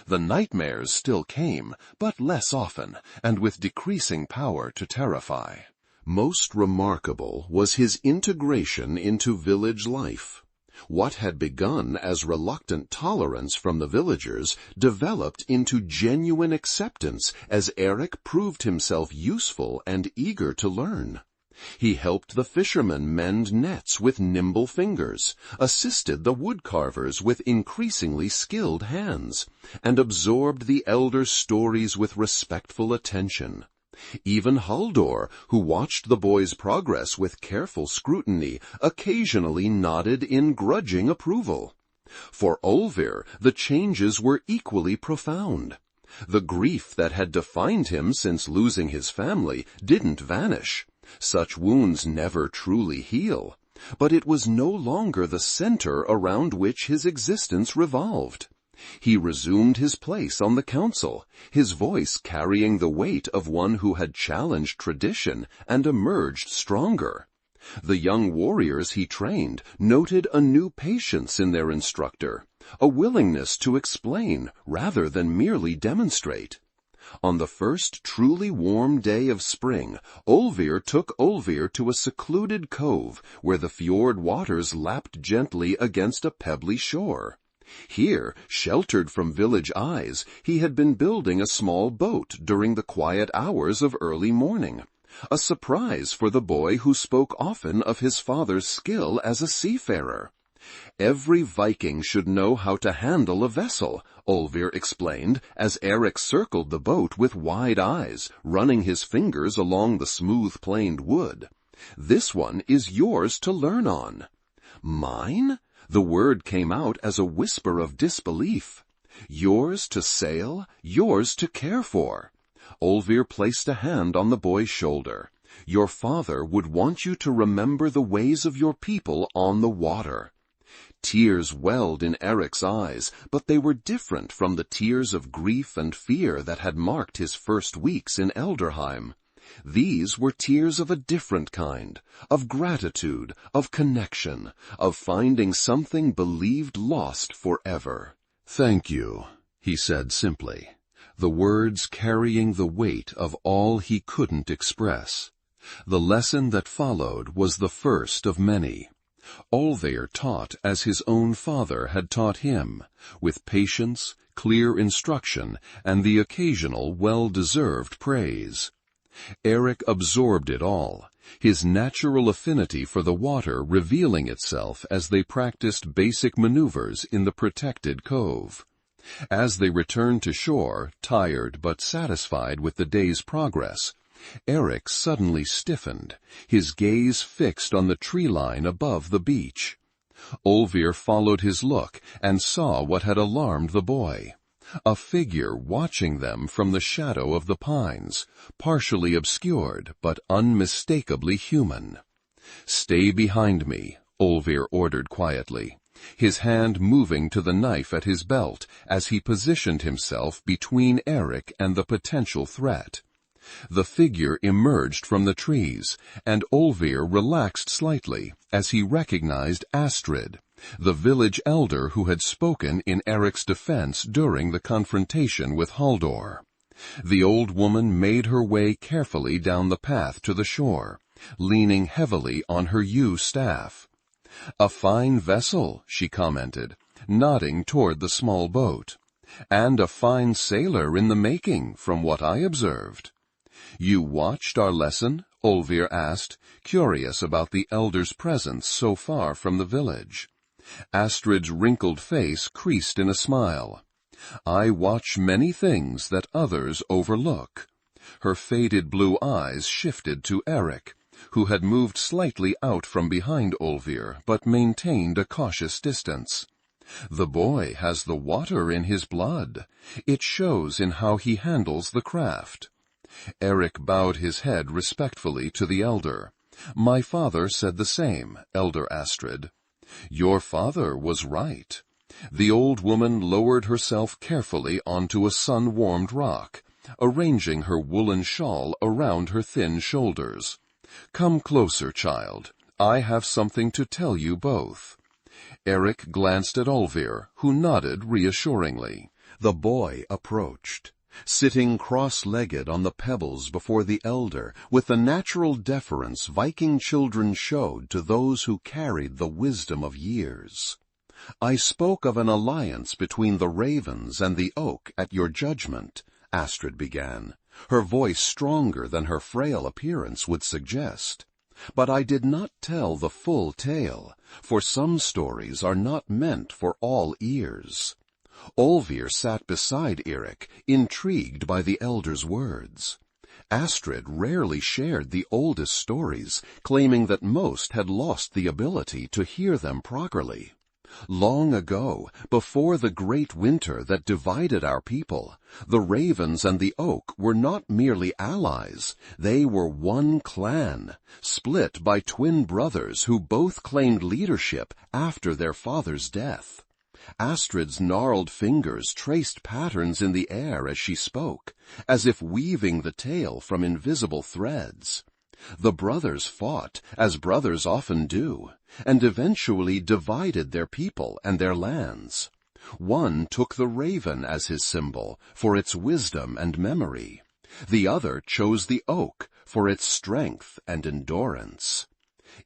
The nightmares still came, but less often, and with decreasing power to terrify. Most remarkable was his integration into village life. What had begun as reluctant tolerance from the villagers developed into genuine acceptance as Eirik proved himself useful and eager to learn. He helped the fishermen mend nets with nimble fingers, assisted the woodcarvers with increasingly skilled hands, and absorbed the elders' stories with respectful attention. Even Halldor, who watched the boy's progress with careful scrutiny, occasionally nodded in grudging approval. For Olvir, the changes were equally profound. The grief that had defined him since losing his family didn't vanish. Such wounds never truly heal, but it was no longer the center around which his existence revolved. He resumed his place on the council, his voice carrying the weight of one who had challenged tradition and emerged stronger. The young warriors he trained noted a new patience in their instructor, a willingness to explain rather than merely demonstrate. On the first truly warm day of spring, Olvir took Olvir to a secluded cove where the fjord waters lapped gently against a pebbly shore. Here, sheltered from village eyes, he had been building a small boat during the quiet hours of early morning, a surprise for the boy who spoke often of his father's skill as a seafarer. Every Viking should know how to handle a vessel, Olvir explained as Eirik circled the boat with wide eyes, running his fingers along the smooth-planed wood. This one is yours to learn on. Mine? The word came out as a whisper of disbelief. Yours to sail, yours to care for. Olvir placed a hand on the boy's shoulder. Your father would want you to remember the ways of your people on the water. Tears welled in Eric's eyes, but they were different from the tears of grief and fear that had marked his first weeks in Elderheim. These were tears of a different kind, of gratitude, of connection, of finding something believed lost forever. "Thank you," he said simply, the words carrying the weight of all he couldn't express. The lesson that followed was the first of many. Olvir taught as his own father had taught him, with patience, clear instruction, and the occasional well-deserved praise. Eric absorbed it all, his natural affinity for the water revealing itself as they practiced basic maneuvers in the protected cove. As they returned to shore, tired but satisfied with the day's progress, Eric suddenly stiffened, his gaze fixed on the tree line above the beach. Olvir followed his look and saw what had alarmed the boy. A figure watching them from the shadow of the pines, partially obscured but unmistakably human. "Stay behind me," Olvir ordered quietly, his hand moving to the knife at his belt as he positioned himself between Eric and the potential threat. The figure emerged from the trees, and Olvir relaxed slightly as he recognized Astrid, the village elder who had spoken in Eric's defense during the confrontation with Halldor. The old woman made her way carefully down the path to the shore, leaning heavily on her yew staff. "A fine vessel," she commented, nodding toward the small boat. "And a fine sailor in the making, from what I observed." "You watched our lesson?" Olvir asked, curious about the elder's presence so far from the village. Astrid's wrinkled face creased in a smile. "I watch many things that others overlook." Her faded blue eyes shifted to Eric, who had moved slightly out from behind Olvir but maintained a cautious distance. "The boy has the water in his blood. It shows in how he handles the craft." Eric bowed his head respectfully to the elder. "My father said the same, Elder Astrid." "Your father was right." The old woman lowered herself carefully onto a sun-warmed rock, arranging her woolen shawl around her thin shoulders. "Come closer, child. I have something to tell you both." Eric glanced at Olvir, who nodded reassuringly. The boy approached, sitting cross-legged on the pebbles before the elder with the natural deference Viking children showed to those who carried the wisdom of years. "I spoke of an alliance between the ravens and the oak at your judgment," Astrid began, her voice stronger than her frail appearance would suggest. "But I did not tell the full tale, for some stories are not meant for all ears." Olvir sat beside Eric, intrigued by the elder's words. Astrid rarely shared the oldest stories, claiming that most had lost the ability to hear them properly. Long ago, before the great winter that divided our people, the ravens and the oak were not merely allies, they were one clan, split by twin brothers who both claimed leadership after their father's death. Astrid's gnarled fingers traced patterns in the air as she spoke, as if weaving the tale from invisible threads. The brothers fought, as brothers often do, and eventually divided their people and their lands. One took the raven as his symbol for its wisdom and memory. The other chose the oak for its strength and endurance.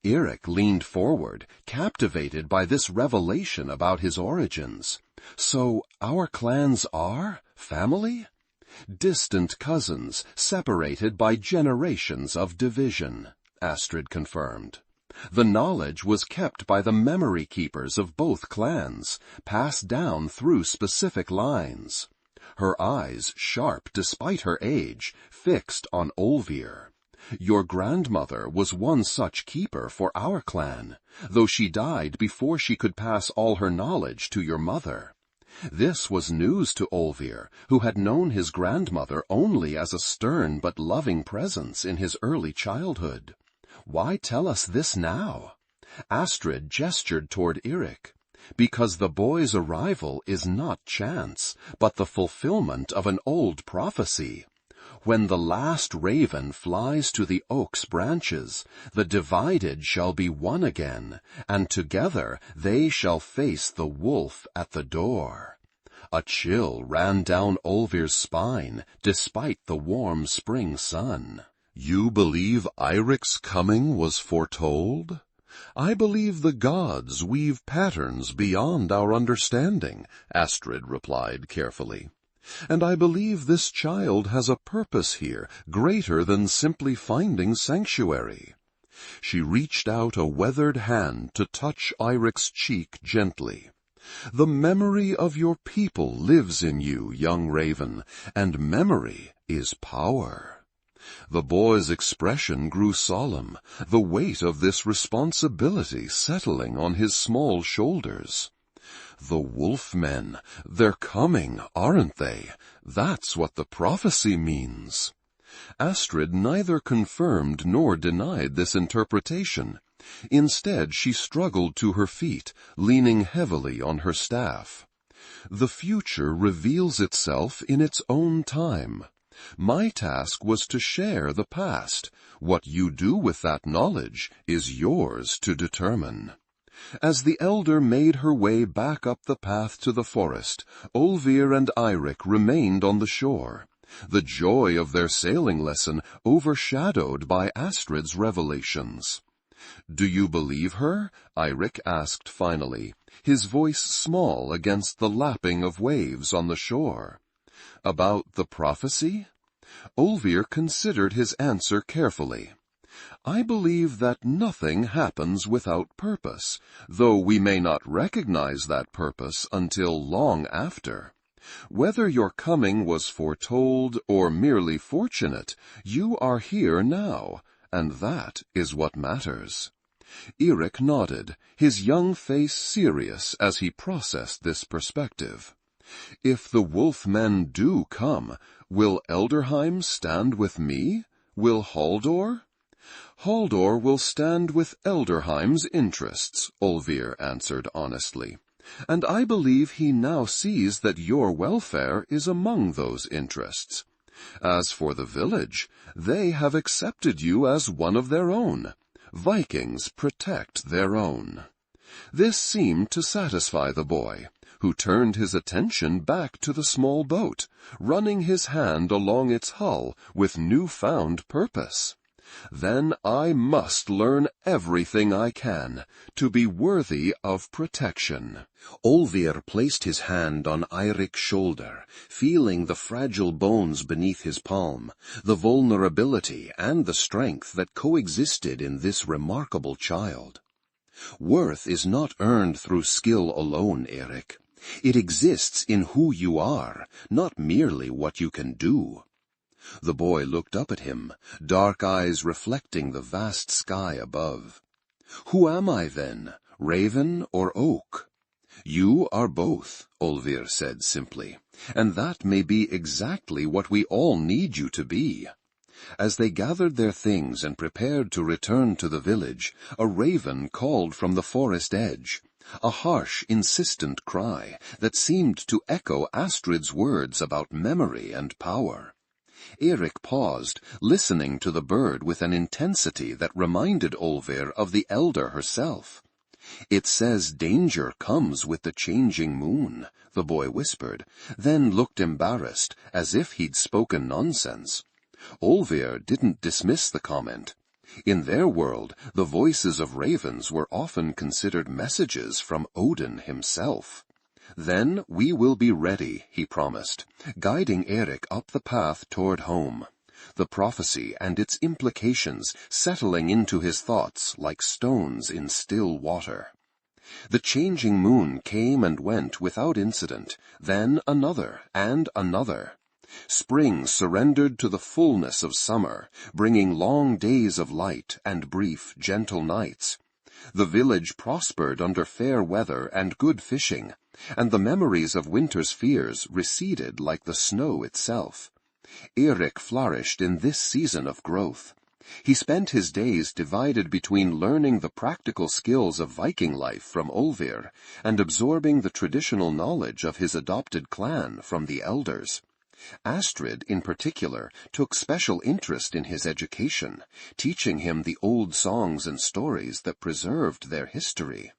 Eric leaned forward, captivated by this revelation about his origins. "So our clans are family?" "Distant cousins, separated by generations of division," Astrid confirmed. "The knowledge was kept by the memory keepers of both clans, passed down through specific lines." Her eyes, sharp despite her age, fixed on Olvir. "Your grandmother was one such keeper for our clan, though she died before she could pass all her knowledge to your mother." This was news to Olvir, who had known his grandmother only as a stern but loving presence in his early childhood. "Why tell us this now?" Astrid gestured toward Eric. because the boy's arrival is not chance, but the fulfillment of an old prophecy. When the last raven flies to the oak's branches, the divided shall be one again, and together they shall face the wolf at the door. A chill ran down Olvir's spine, despite the warm spring sun. You believe Eirik's coming was foretold? I believe the gods weave patterns beyond our understanding, Astrid replied carefully. And I believe this child has a purpose here, greater than simply finding sanctuary. She reached out a weathered hand to touch Eirik's cheek gently. The memory of your people lives in you, young raven, and memory is power. The boy's expression grew solemn, the weight of this responsibility settling on his small shoulders. The wolfmen, they're coming, aren't they? That's what the prophecy means. Astrid neither confirmed nor denied this interpretation. Instead, she struggled to her feet, leaning heavily on her staff. The future reveals itself in its own time. My task was to share the past. What you do with that knowledge is yours to determine. As the elder made her way back up the path to the forest, Olvir and Eirik remained on the shore, the joy of their sailing lesson overshadowed by Astrid's revelations. Do you believe her? Eirik asked finally, his voice small against the lapping of waves on the shore. About the prophecy? Olvir considered his answer carefully. I believe that nothing happens without purpose, though we may not recognize that purpose until long after. Whether your coming was foretold or merely fortunate, you are here now, and that is what matters. Eirik nodded, his young face serious as he processed this perspective. If the wolf-men do come, will Elderheim stand with me? Will Haldor? Haldor will stand with Elderheim's interests, Olvir answered honestly. And I believe he now sees that your welfare is among those interests. As for the village, they have accepted you as one of their own. Vikings protect their own. This seemed to satisfy the boy, who turned his attention back to the small boat, running his hand along its hull with newfound purpose. Then I must learn everything I can to be worthy of protection. Olvir placed his hand on Eirik's shoulder, feeling the fragile bones beneath his palm, the vulnerability and the strength that coexisted in this remarkable child. Worth is not earned through skill alone, Eirik. It exists in who you are, not merely what you can do. The boy looked up at him, dark eyes reflecting the vast sky above. Who am I then, raven or oak? You are both, Olvir said simply, and that may be exactly what we all need you to be. As they gathered their things and prepared to return to the village, a raven called from the forest edge, a harsh, insistent cry that seemed to echo Astrid's words about memory and power. Eirik paused, listening to the bird with an intensity that reminded Olvir of the elder herself. It says danger comes with the changing moon, the boy whispered, then looked embarrassed, as if he'd spoken nonsense. Olvir didn't dismiss the comment. In their world, the voices of ravens were often considered messages from Odin himself. Then we will be ready, he promised, guiding Eirik up the path toward home, the prophecy and its implications settling into his thoughts like stones in still water. The changing moon came and went without incident, then another and another. Spring surrendered to the fullness of summer, bringing long days of light and brief, gentle nights. The village prospered under fair weather and good fishing, and the memories of winter's fears receded like the snow itself. Eirik flourished in this season of growth. He spent his days divided between learning the practical skills of Viking life from Olvir and absorbing the traditional knowledge of his adopted clan from the elders. Astrid, in particular, took special interest in his education, teaching him the old songs and stories that preserved their history.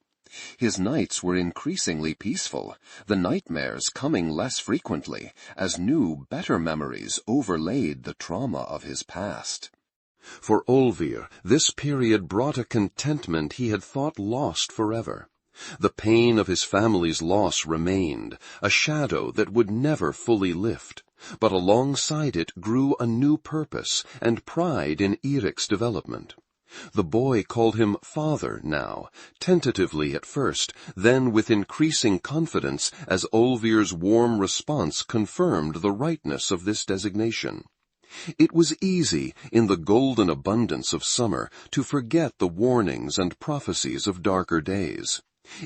His nights were increasingly peaceful, the nightmares coming less frequently, as new, better memories overlaid the trauma of his past. For Olvir, this period brought a contentment he had thought lost forever. The pain of his family's loss remained, a shadow that would never fully lift, but alongside it grew a new purpose and pride in Eric's development. The boy called him father now, tentatively at first, then with increasing confidence as Olvir's warm response confirmed the rightness of this designation. It was easy, in the golden abundance of summer, to forget the warnings and prophecies of darker days.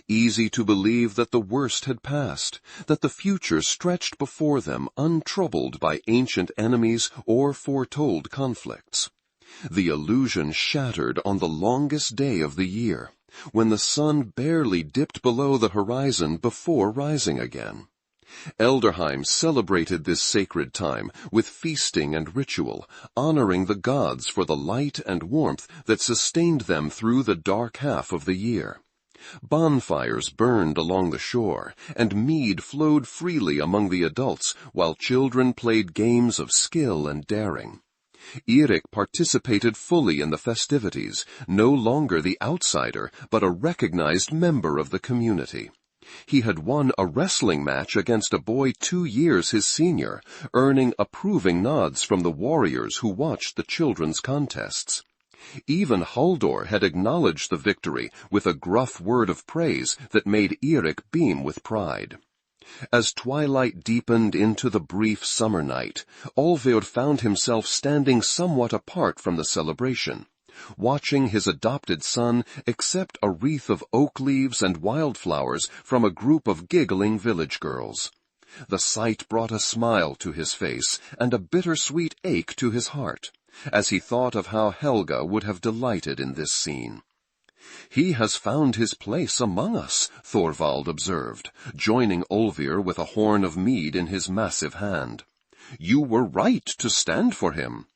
Easy to believe that the worst had passed, that the future stretched before them untroubled by ancient enemies or foretold conflicts. The illusion shattered on the longest day of the year, when the sun barely dipped below the horizon before rising again. Elderheim celebrated this sacred time with feasting and ritual, honoring the gods for the light and warmth that sustained them through the dark half of the year. Bonfires burned along the shore, and mead flowed freely among the adults while children played games of skill and daring. Eric participated fully in the festivities, no longer the outsider, but a recognized member of the community. He had won a wrestling match against a boy 2 years his senior, earning approving nods from the warriors who watched the children's contests. Even Haldor had acknowledged the victory with a gruff word of praise that made Eric beam with pride. As twilight deepened into the brief summer night, Olvir found himself standing somewhat apart from the celebration, watching his adopted son accept a wreath of oak leaves and wildflowers from a group of giggling village girls. The sight brought a smile to his face and a bittersweet ache to his heart, as he thought of how Helga would have delighted in this scene. "He has found his place among us," Thorvald observed, joining Olvir with a horn of mead in his massive hand. "You were right to stand for him."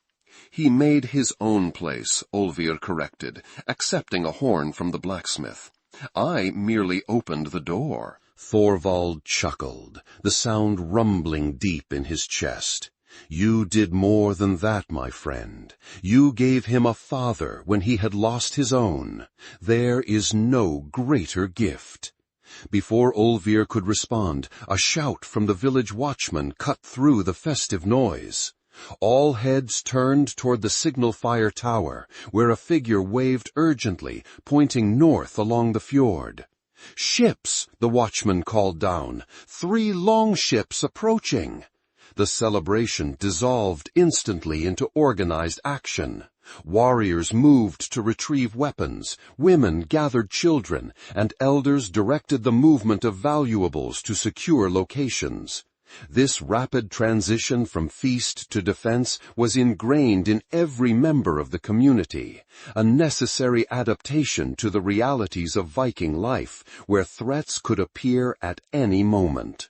"He made his own place," Olvir corrected, accepting a horn from the blacksmith. "I merely opened the door." Thorvald chuckled, the sound rumbling deep in his chest. "You did more than that, my friend. You gave him a father when he had lost his own. There is no greater gift." Before Olvir could respond, a shout from the village watchman cut through the festive noise. All heads turned toward the signal fire tower, where a figure waved urgently, pointing north along the fjord. "Ships!" the watchman called down. "3 longships approaching!" The celebration dissolved instantly into organized action. Warriors moved to retrieve weapons, women gathered children, and elders directed the movement of valuables to secure locations. This rapid transition from feast to defense was ingrained in every member of the community, a necessary adaptation to the realities of Viking life, where threats could appear at any moment.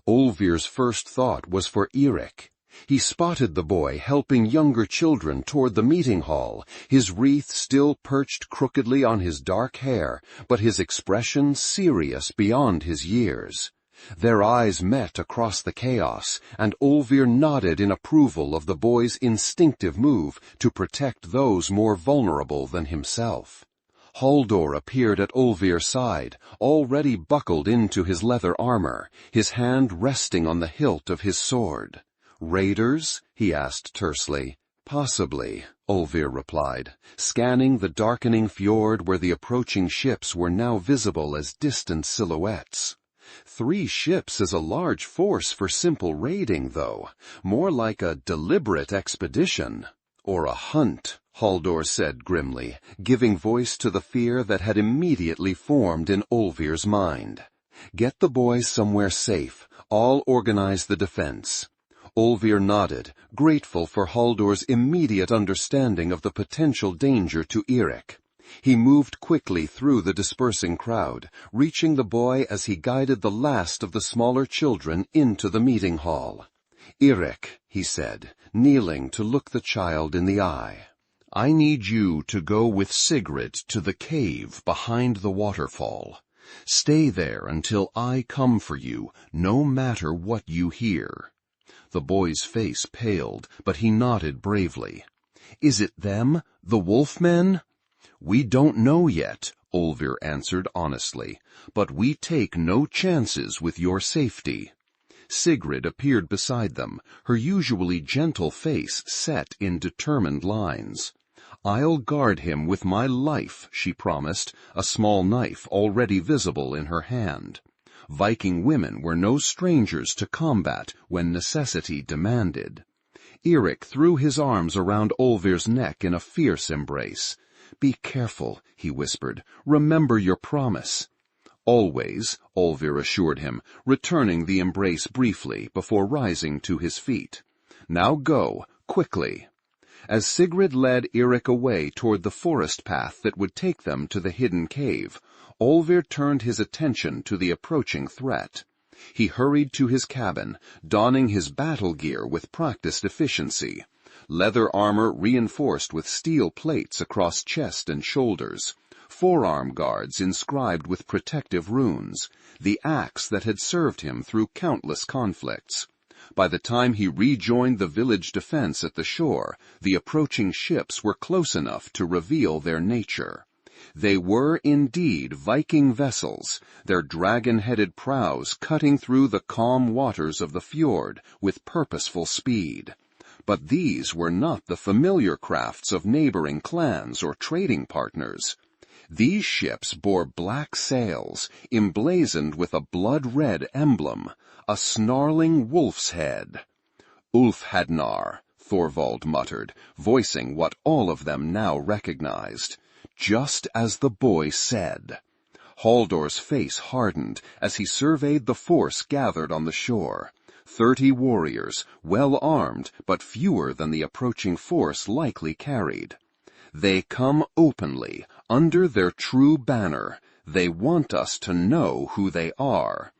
Olvir's first thought was for Eric. He spotted the boy helping younger children toward the meeting hall, his wreath still perched crookedly on his dark hair, but his expression serious beyond his years. Their eyes met across the chaos, and Olvir nodded in approval of the boy's instinctive move to protect those more vulnerable than himself. Haldor appeared at Olvir's side, already buckled into his leather armor, his hand resting on the hilt of his sword. "Raiders?" he asked tersely. "Possibly," Olvir replied, scanning the darkening fjord where the approaching ships were now visible as distant silhouettes. 3 ships is a large force for simple raiding, though. More like a deliberate expedition. Or a hunt, Haldor said grimly, giving voice to the fear that had immediately formed in Olvir's mind. "Get the boys somewhere safe. I'll organize the defense." Olvir nodded, grateful for Haldor's immediate understanding of the potential danger to Eirik. He moved quickly through the dispersing crowd, reaching the boy as he guided the last of the smaller children into the meeting hall. "Eirik," he said, kneeling to look the child in the eye, "I need you to go with Sigrid to the cave behind the waterfall. Stay there until I come for you, no matter what you hear." The boy's face paled, but he nodded bravely. "Is it them, the wolfmen?" "We don't know yet," Olvir answered honestly, "but we take no chances with your safety." Sigrid appeared beside them, her usually gentle face set in determined lines. "I'll guard him with my life," she promised, a small knife already visible in her hand. Viking women were no strangers to combat when necessity demanded. Eirik threw his arms around Olvir's neck in a fierce embrace. "Be careful," he whispered. "Remember your promise." "Always," Olvir assured him, returning the embrace briefly before rising to his feet. "Now go, quickly." As Sigrid led Eirik away toward the forest path that would take them to the hidden cave, Olvir turned his attention to the approaching threat. He hurried to his cabin, donning his battle gear with practiced efficiency. Leather armor reinforced with steel plates across chest and shoulders, forearm guards inscribed with protective runes, the axe that had served him through countless conflicts. By the time he rejoined the village defense at the shore, the approaching ships were close enough to reveal their nature. They were indeed Viking vessels, their dragon-headed prows cutting through the calm waters of the fjord with purposeful speed. But these were not the familiar crafts of neighboring clans or trading partners. These ships bore black sails, emblazoned with a blood-red emblem, a snarling wolf's head. "Ulfhednar," Thorvald muttered, voicing what all of them now recognized. Just as the boy said. Haldor's face hardened as he surveyed the force gathered on the shore. 30 warriors, well armed, but fewer than the approaching force likely carried. They come openly, under their true banner. They want us to know who they are.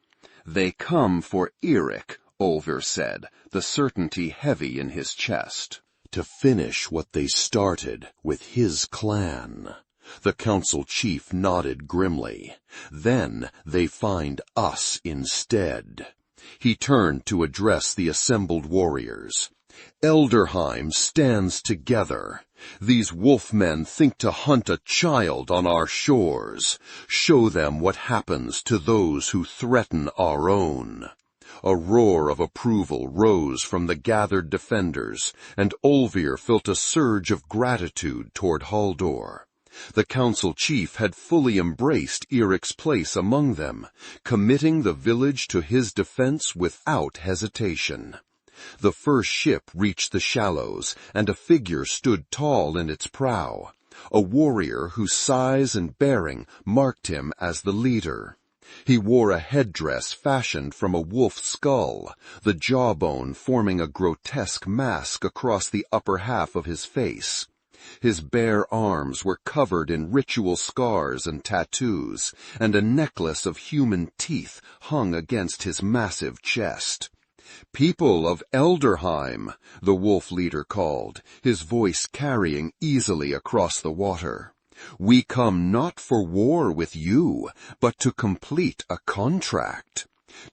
"They come for Eirik," Olvir said, the certainty heavy in his chest. "To finish what they started with his clan." The council chief nodded grimly. "Then they find us instead." He turned to address the assembled warriors. "Elderheim stands together. These wolfmen think to hunt a child on our shores. Show them what happens to those who threaten our own." A roar of approval rose from the gathered defenders, and Olvir felt a surge of gratitude toward Haldor. The council chief had fully embraced Eirik's place among them, committing the village to his defense without hesitation. The first ship reached the shallows, and a figure stood tall in its prow, a warrior whose size and bearing marked him as the leader. He wore a headdress fashioned from a wolf's skull, the jawbone forming a grotesque mask across the upper half of his face. His bare arms were covered in ritual scars and tattoos, and a necklace of human teeth hung against his massive chest. "People of Elderheim," the wolf leader called, his voice carrying easily across the water. "We come not for war with you, but to complete a contract.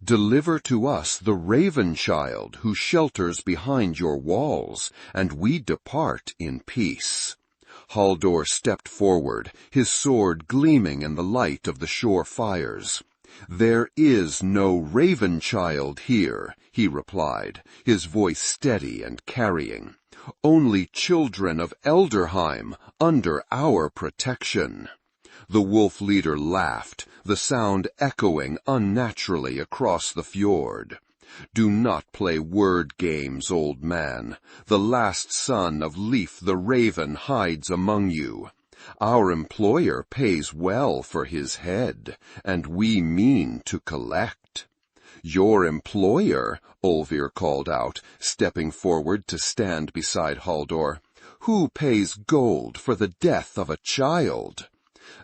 Deliver to us the raven child who shelters behind your walls, and we depart in peace." Haldor stepped forward, his sword gleaming in the light of the shore fires. "There is no raven child here," he replied, his voice steady and carrying. "Only children of Elderheim, under our protection." The wolf leader laughed, the sound echoing unnaturally across the fjord. "Do not play word games, old man. The last son of Leif the Raven hides among you. Our employer pays well for his head, and we mean to collect." "Your employer," Olvir called out, stepping forward to stand beside Halldor. "Who pays gold for the death of a child?"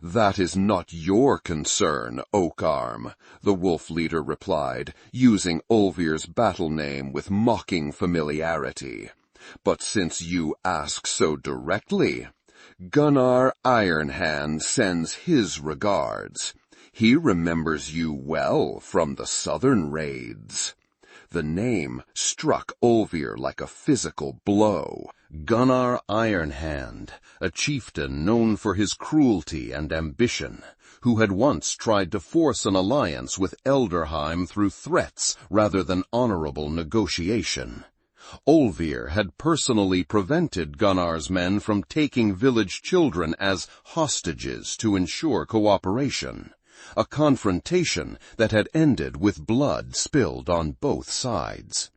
"That is not your concern, Oak Arm," the wolf leader replied, using Olvir's battle name with mocking familiarity. "But since you ask so directly, Gunnar Ironhand sends his regards. He remembers you well from the southern raids." The name struck Olvir like a physical blow. Gunnar Ironhand, a chieftain known for his cruelty and ambition, who had once tried to force an alliance with Elderheim through threats rather than honorable negotiation. Olvir had personally prevented Gunnar's men from taking village children as hostages to ensure cooperation, a confrontation that had ended with blood spilled on both sides.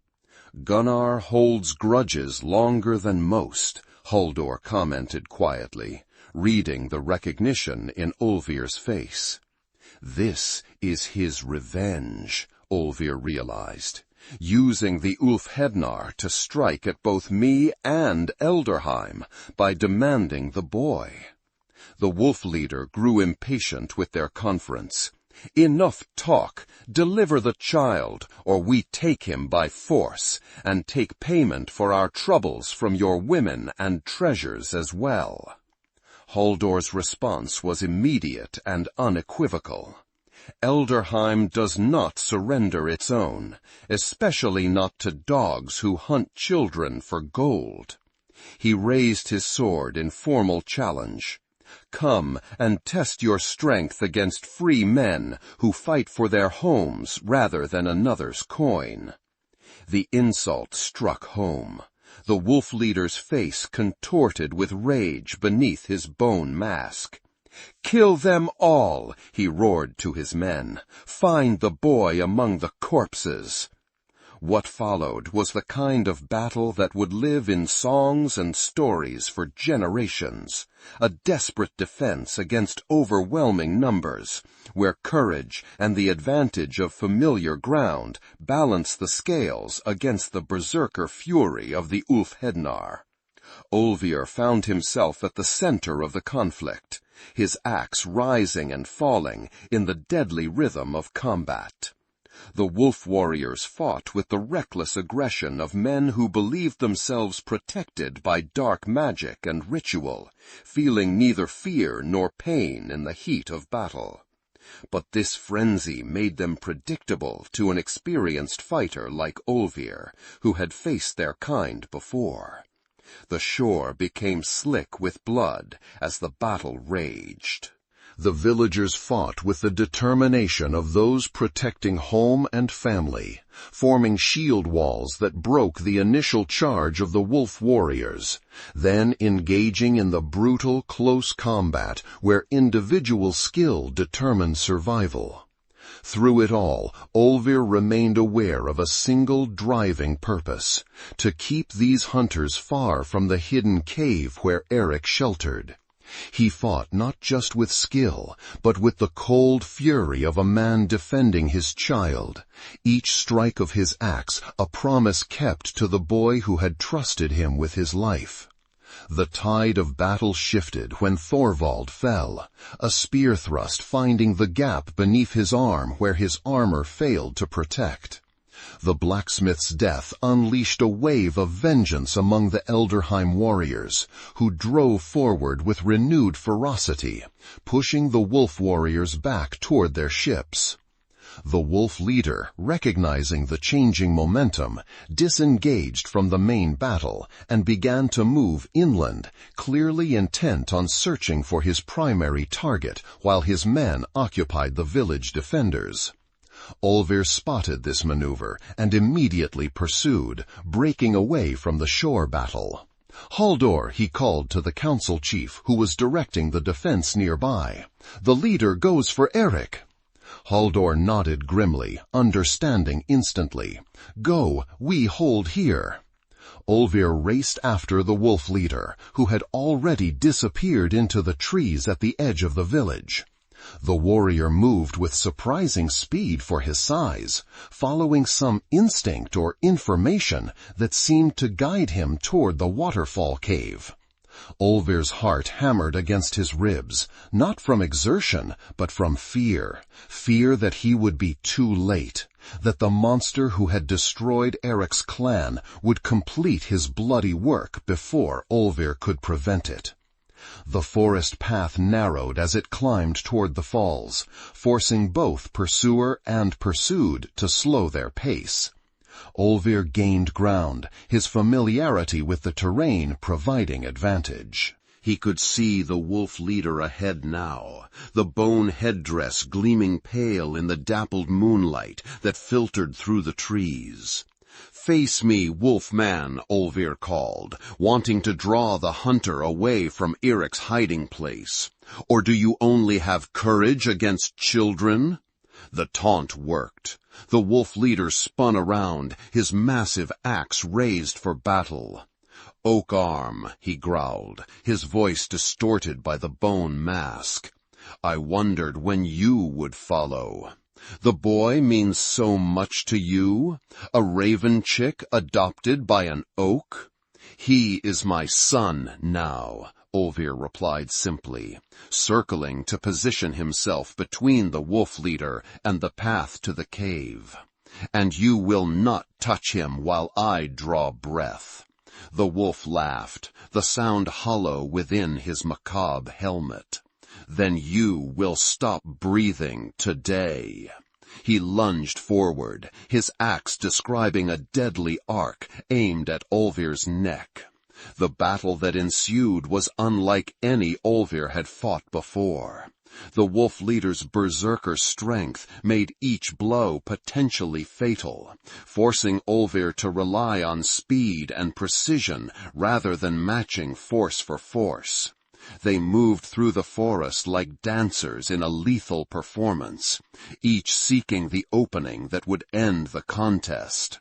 "Gunnar holds grudges longer than most," Halldor commented quietly, reading the recognition in Olvir's face. This is his revenge, Olvir realized, using the Ulfhednar to strike at both me and Elderheim by demanding the boy. The wolf leader grew impatient with their conference. "Enough talk. Deliver the child, or we take him by force, and take payment for our troubles from your women and treasures as well." Halldor's response was immediate and unequivocal. "Elderheim does not surrender its own, especially not to dogs who hunt children for gold." He raised his sword in formal challenge. "Come and test your strength against free men who fight for their homes rather than another's coin." The insult struck home. The wolf leader's face contorted with rage beneath his bone mask. "Kill them all," he roared to his men. "Find the boy among the corpses." What followed was the kind of battle that would live in songs and stories for generations, a desperate defense against overwhelming numbers, where courage and the advantage of familiar ground balance the scales against the berserker fury of the Ulfhednar. Olvir found himself at the center of the conflict, his axe rising and falling in the deadly rhythm of combat. The wolf warriors fought with the reckless aggression of men who believed themselves protected by dark magic and ritual, feeling neither fear nor pain in the heat of battle. But this frenzy made them predictable to an experienced fighter like Olvir, who had faced their kind before. The shore became slick with blood as the battle raged. The villagers fought with the determination of those protecting home and family, forming shield walls that broke the initial charge of the wolf warriors, then engaging in the brutal, close combat where individual skill determined survival. Through it all, Olvir remained aware of a single driving purpose: to keep these hunters far from the hidden cave where Eric sheltered. He fought not just with skill, but with the cold fury of a man defending his child, each strike of his axe a promise kept to the boy who had trusted him with his life. The tide of battle shifted when Thorvald fell, a spear thrust finding the gap beneath his arm where his armor failed to protect. The blacksmith's death unleashed a wave of vengeance among the Elderheim warriors, who drove forward with renewed ferocity, pushing the wolf warriors back toward their ships. The wolf leader, recognizing the changing momentum, disengaged from the main battle and began to move inland, clearly intent on searching for his primary target while his men occupied the village defenders. Olvir spotted this maneuver and immediately pursued, breaking away from the shore battle. "Halldor," he called to the council chief who was directing the defense nearby. "The leader goes for Eric." Halldor nodded grimly, understanding instantly. "Go, we hold here." Olvir raced after the wolf leader, who had already disappeared into the trees at the edge of the village. The warrior moved with surprising speed for his size, following some instinct or information that seemed to guide him toward the waterfall cave. Olvir's heart hammered against his ribs, not from exertion, but from fear. Fear that he would be too late, that the monster who had destroyed Eric's clan would complete his bloody work before Olvir could prevent it. The forest path narrowed as it climbed toward the falls, forcing both pursuer and pursued to slow their pace. Olvir gained ground, his familiarity with the terrain providing advantage. He could see the wolf leader ahead now, the bone headdress gleaming pale in the dappled moonlight that filtered through the trees. "Face me, wolfman," Olvir called, wanting to draw the hunter away from Eric's hiding place. "Or do you only have courage against children?" The taunt worked. The wolf leader spun around, his massive axe raised for battle. "Oak arm," he growled, his voice distorted by the bone mask. "I wondered when you would follow. The boy means so much to you? A raven chick adopted by an oak?" "He is my son now," Olvir replied simply, circling to position himself between the wolf leader and the path to the cave. "And you will not touch him while I draw breath." The wolf laughed, the sound hollow within his macabre helmet. "Then you will stop breathing today." He lunged forward, his axe describing a deadly arc aimed at Olvir's neck. The battle that ensued was unlike any Olvir had fought before. The wolf leader's berserker strength made each blow potentially fatal, forcing Olvir to rely on speed and precision rather than matching force for force. They moved through the forest like dancers in a lethal performance, each seeking the opening that would end the contest.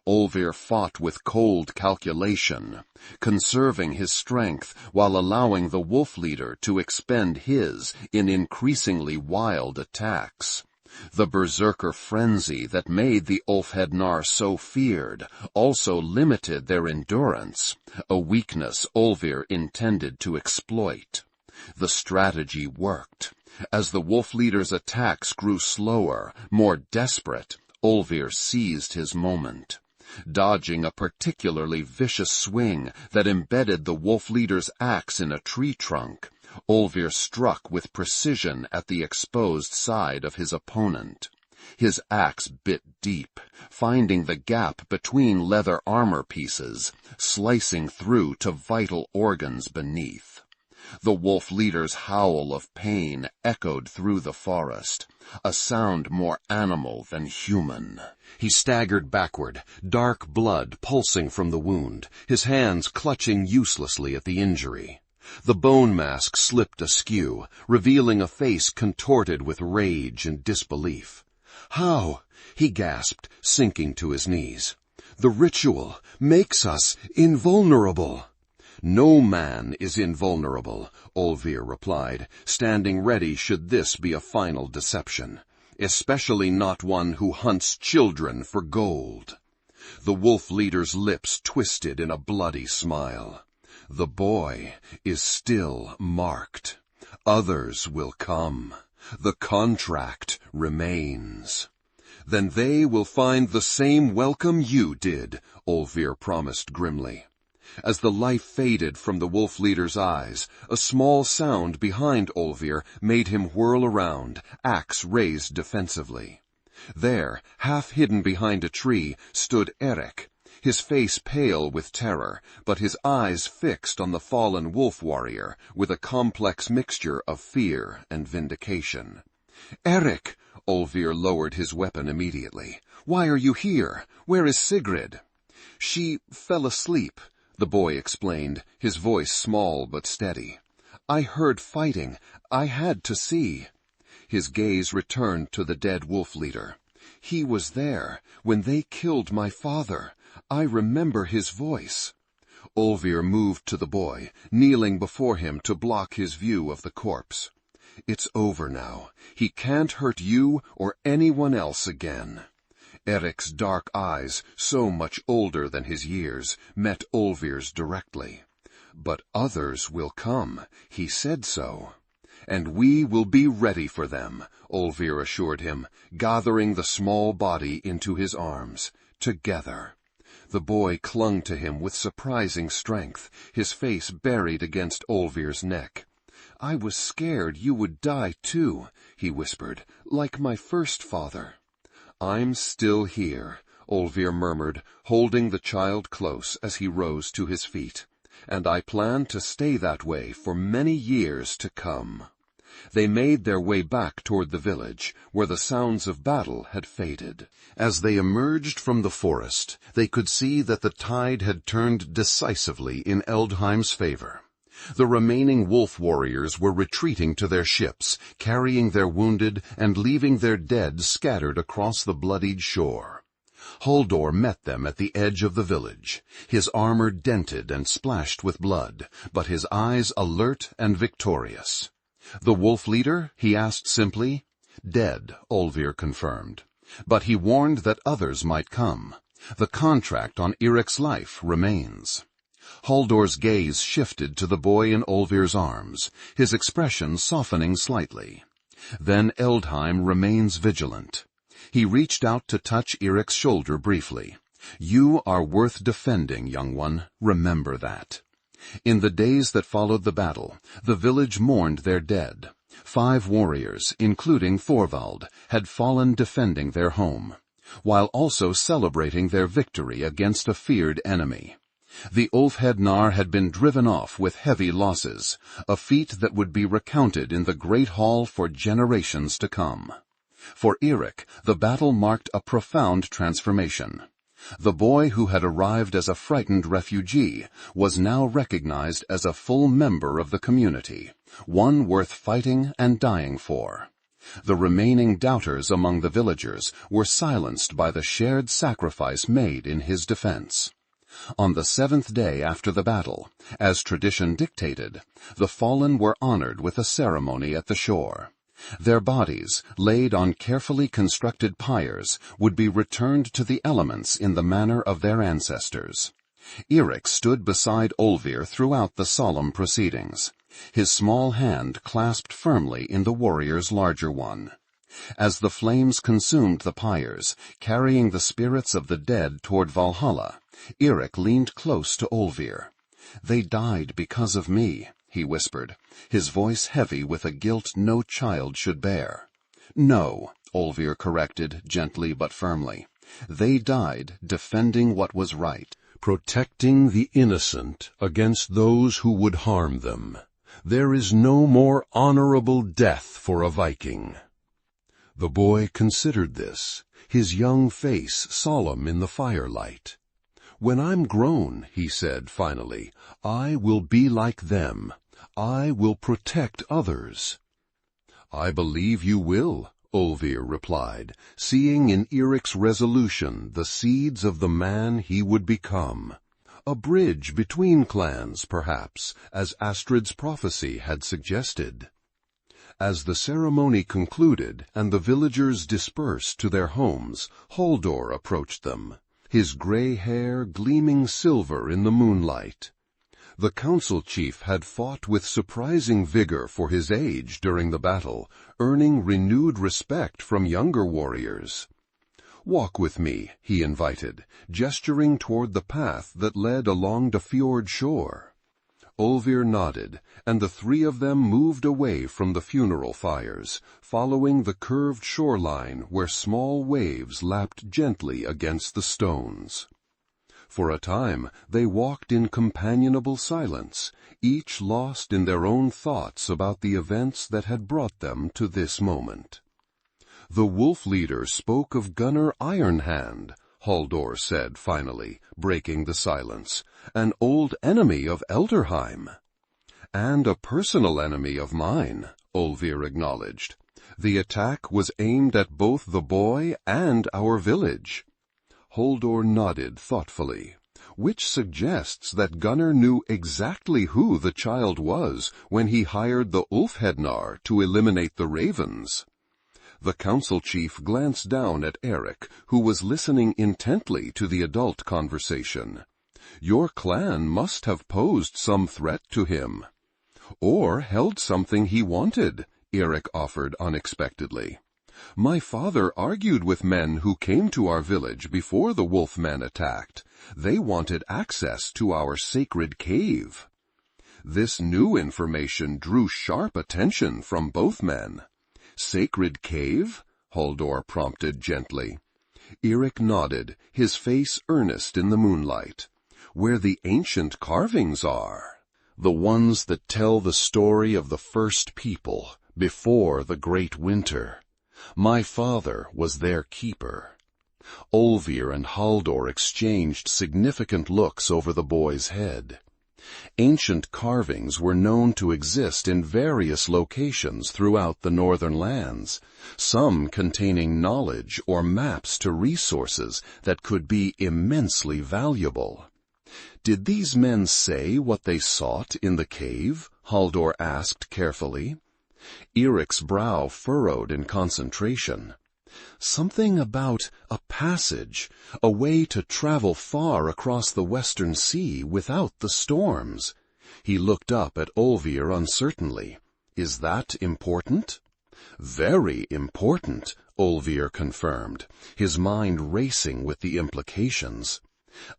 Olvir fought with cold calculation, conserving his strength while allowing the wolf leader to expend his in increasingly wild attacks. The berserker frenzy that made the Ulfhednar so feared also limited their endurance, a weakness Olvir intended to exploit. The strategy worked. As the wolf leader's attacks grew slower, more desperate, Olvir seized his moment. Dodging a particularly vicious swing that embedded the wolf leader's axe in a tree trunk, Olvir struck with precision at the exposed side of his opponent. His axe bit deep, finding the gap between leather armor pieces, slicing through to vital organs beneath. The wolf leader's howl of pain echoed through the forest, a sound more animal than human. He staggered backward, dark blood pulsing from the wound, his hands clutching uselessly at the injury. The bone mask slipped askew, revealing a face contorted with rage and disbelief. "How?" he gasped, sinking to his knees. "The ritual makes us invulnerable." "No man is invulnerable," Olvir replied, standing ready should this be a final deception, "especially not one who hunts children for gold." The wolf leader's lips twisted in a bloody smile. "The boy is still marked. Others will come. The contract remains." "Then they will find the same welcome you did," Olvir promised grimly. As the life faded from the wolf leader's eyes, a small sound behind Olvir made him whirl around, axe raised defensively. There, half hidden behind a tree, stood Eric, his face pale with terror, but his eyes fixed on the fallen wolf warrior with a complex mixture of fear and vindication. "Eric!" Olvir lowered his weapon immediately. "Why are you here? Where is Sigrid?" "She fell asleep," the boy explained, his voice small but steady. "I heard fighting. I had to see." His gaze returned to the dead wolf leader. "He was there when they killed my father. I remember his voice." Olvir moved to the boy, kneeling before him to block his view of the corpse. It's over now. He can't hurt you or anyone else again. Eric's dark eyes, so much older than his years, met Olvir's directly. But others will come. He said so. And we will be ready for them, Olvir assured him, gathering the small body into his arms. Together. The boy clung to him with surprising strength, his face buried against Olvir's neck. "I was scared you would die too," he whispered, "like my first father." "I'm still here," Olvir murmured, holding the child close as he rose to his feet. "And I plan to stay that way for many years to come." They made their way back toward the village, where the sounds of battle had faded. As they emerged from the forest, they could see that the tide had turned decisively in Eldheim's favor. The remaining wolf warriors were retreating to their ships, carrying their wounded and leaving their dead scattered across the bloodied shore. Halldor met them at the edge of the village, his armor dented and splashed with blood, but his eyes alert and victorious. "The wolf leader?" he asked simply. "Dead," Olvir confirmed. "But he warned that others might come. The contract on Eric's life remains." Halldor's gaze shifted to the boy in Olvir's arms, his expression softening slightly. "Then Eldheim remains vigilant." He reached out to touch Eric's shoulder briefly. "You are worth defending, young one. Remember that." In the days that followed the battle, the village mourned their dead. 5 warriors, including Thorvald, had fallen defending their home, while also celebrating their victory against a feared enemy. The Ulfhednar had been driven off with heavy losses, a feat that would be recounted in the Great Hall for generations to come. For Eric, the battle marked a profound transformation. The boy who had arrived as a frightened refugee was now recognized as a full member of the community, one worth fighting and dying for. The remaining doubters among the villagers were silenced by the shared sacrifice made in his defense. On the 7th day after the battle, as tradition dictated, the fallen were honored with a ceremony at the shore. Their bodies, laid on carefully constructed pyres, would be returned to the elements in the manner of their ancestors. Eric stood beside Olvir throughout the solemn proceedings, his small hand clasped firmly in the warrior's larger one. As the flames consumed the pyres, carrying the spirits of the dead toward Valhalla, Eric leaned close to Olvir. "They died because of me," he whispered, his voice heavy with a guilt no child should bear. "No," Olvir corrected, gently but firmly. "They died defending what was right, protecting the innocent against those who would harm them. There is no more honorable death for a Viking." The boy considered this, his young face solemn in the firelight. "When I'm grown," he said finally, "I will be like them. I will protect others." "I believe you will," Olvir replied, seeing in Eric's resolution the seeds of the man he would become. A bridge between clans, perhaps, as Astrid's prophecy had suggested. As the ceremony concluded and the villagers dispersed to their homes, Halldor approached them, his gray hair gleaming silver in the moonlight. The council chief had fought with surprising vigor for his age during the battle, earning renewed respect from younger warriors. "Walk with me," he invited, gesturing toward the path that led along the fjord shore. Olvir nodded, and the 3 of them moved away from the funeral fires, following the curved shoreline where small waves lapped gently against the stones. For a time they walked in companionable silence, each lost in their own thoughts about the events that had brought them to this moment. "The wolf leader spoke of Gunnar Ironhand," Halldor said finally, breaking the silence, "an old enemy of Elderheim." "And a personal enemy of mine," Olvir acknowledged. "The attack was aimed at both the boy and our village." Halldor nodded thoughtfully. which suggests that Gunnar knew exactly who the child was when he hired the Ulfhednar to eliminate the ravens. The council chief glanced down at Eric, who was listening intently to the adult conversation. Your clan must have posed some threat to him. Or held something he wanted, Eric offered unexpectedly. My father argued with men who came to our village before the wolfmen attacked. They wanted access to our sacred cave. This new information drew sharp attention from both men. Sacred cave? Halldor prompted gently. Eric nodded, his face earnest in the moonlight. Where the ancient carvings are. The ones that tell the story of the first people, before the great winter. My father was their keeper. Olvir and Halldor exchanged significant looks over the boy's head. Ancient carvings were known to exist in various locations throughout the northern lands, some containing knowledge or maps to resources that could be immensely valuable. Did these men say what they sought in the cave? Halldor asked carefully. Eric's brow furrowed in concentration. Something about a passage, a way to travel far across the western sea without the storms. He looked up at Olvir uncertainly. Is that important? Very important, Olvir confirmed, his mind racing with the implications.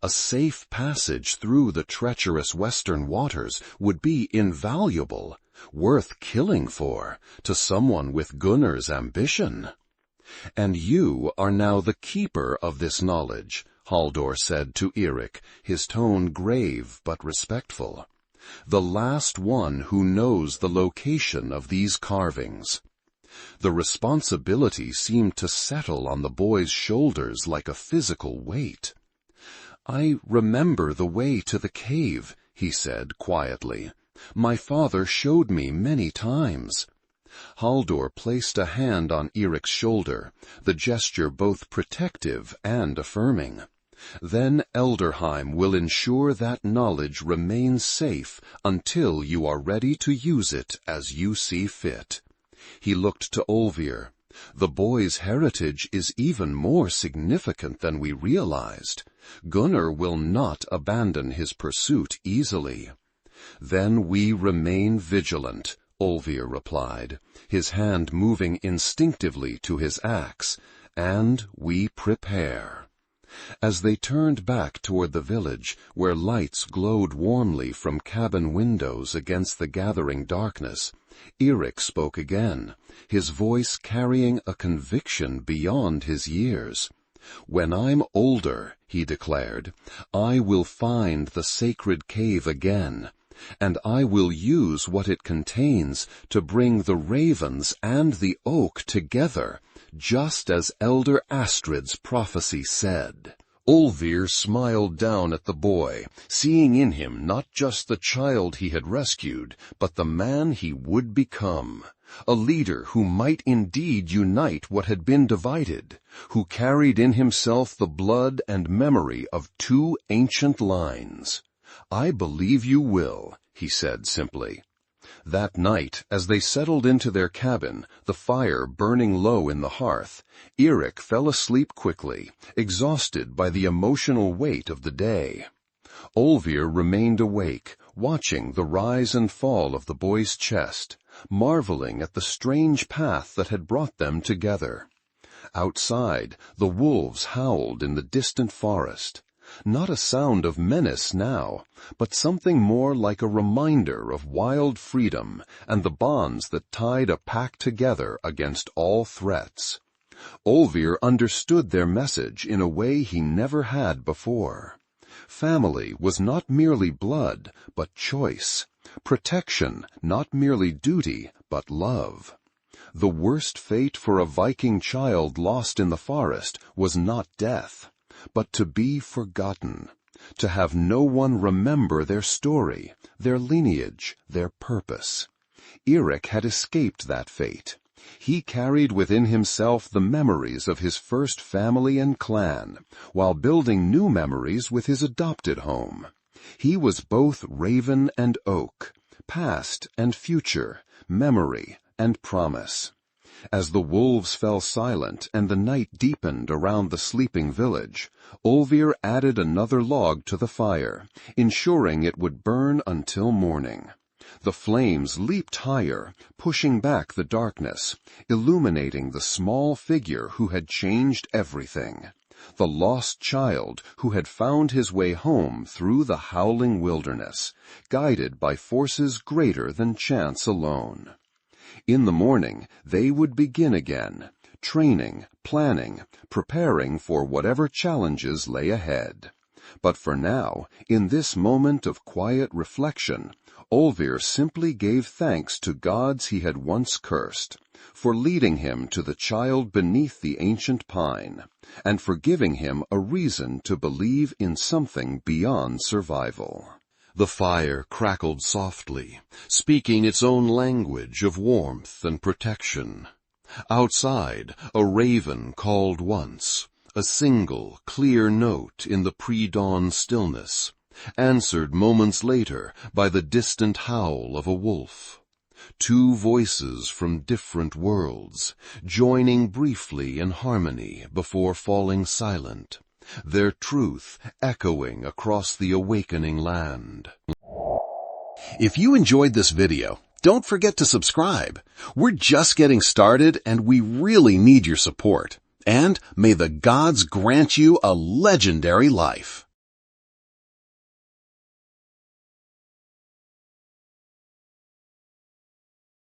A safe passage through the treacherous western waters would be invaluable, worth killing for, to someone with Gunnar's ambition. And you are now the keeper of this knowledge, Halldor said to Eric, his tone grave but respectful. The last one who knows the location of these carvings. The responsibility seemed to settle on the boy's shoulders like a physical weight. I remember the way to the cave, he said quietly. My father showed me many times. Halldor placed a hand on Eric's shoulder, the gesture both protective and affirming. Then Elderheim will ensure that knowledge remains safe until you are ready to use it as you see fit. He looked to Olvir. The boy's heritage is even more significant than we realized. Gunnar will not abandon his pursuit easily. Then we remain vigilant, Olvir replied, his hand moving instinctively to his axe, and we prepare. As they turned back toward the village, where lights glowed warmly from cabin windows against the gathering darkness, Eric spoke again, his voice carrying a conviction beyond his years. When I'm older, he declared, I will find the sacred cave again, and I will use what it contains to bring the ravens and the oak together, just as Elder Astrid's prophecy said. Olvir smiled down at the boy, seeing in him not just the child he had rescued, but the man he would become. A leader who might indeed unite what had been divided, who carried in himself the blood and memory of two ancient lines. I believe you will, he said simply. That night, as they settled into their cabin, the fire burning low in the hearth, Eric fell asleep quickly, exhausted by the emotional weight of the day. Olvir remained awake, watching the rise and fall of the boy's chest, marveling at the strange path that had brought them together. Outside, the wolves howled in the distant forest. Not a sound of menace now, but something more like a reminder of wild freedom and the bonds that tied a pack together against all threats. Olvir understood their message in a way he never had before. Family was not merely blood, but choice. Protection, not merely duty, but love. The worst fate for a Viking child lost in the forest was not death, but to be forgotten, to have no one remember their story, their lineage, their purpose. Eric had escaped that fate. He carried within himself the memories of his first family and clan, while building new memories with his adopted home. He was both raven and oak, past and future, memory and promise. As the wolves fell silent and the night deepened around the sleeping village, Olvir added another log to the fire, ensuring it would burn until morning. The flames leaped higher, pushing back the darkness, illuminating the small figure who had changed everything. The lost child who had found his way home through the howling wilderness, guided by forces greater than chance alone. In the morning, they would begin again, training, planning, preparing for whatever challenges lay ahead. But for now, in this moment of quiet reflection, Olvir simply gave thanks to gods he had once cursed, for leading him to the child beneath the ancient pine, and for giving him a reason to believe in something beyond survival. The fire crackled softly, speaking its own language of warmth and protection. Outside, a raven called once, a single, clear note in the pre-dawn stillness, answered moments later by the distant howl of a wolf. Two voices from different worlds, joining briefly in harmony before falling silent, their truth echoing across the awakening land. If you enjoyed this video, don't forget to subscribe. We're just getting started and we really need your support. And may the gods grant you a legendary life.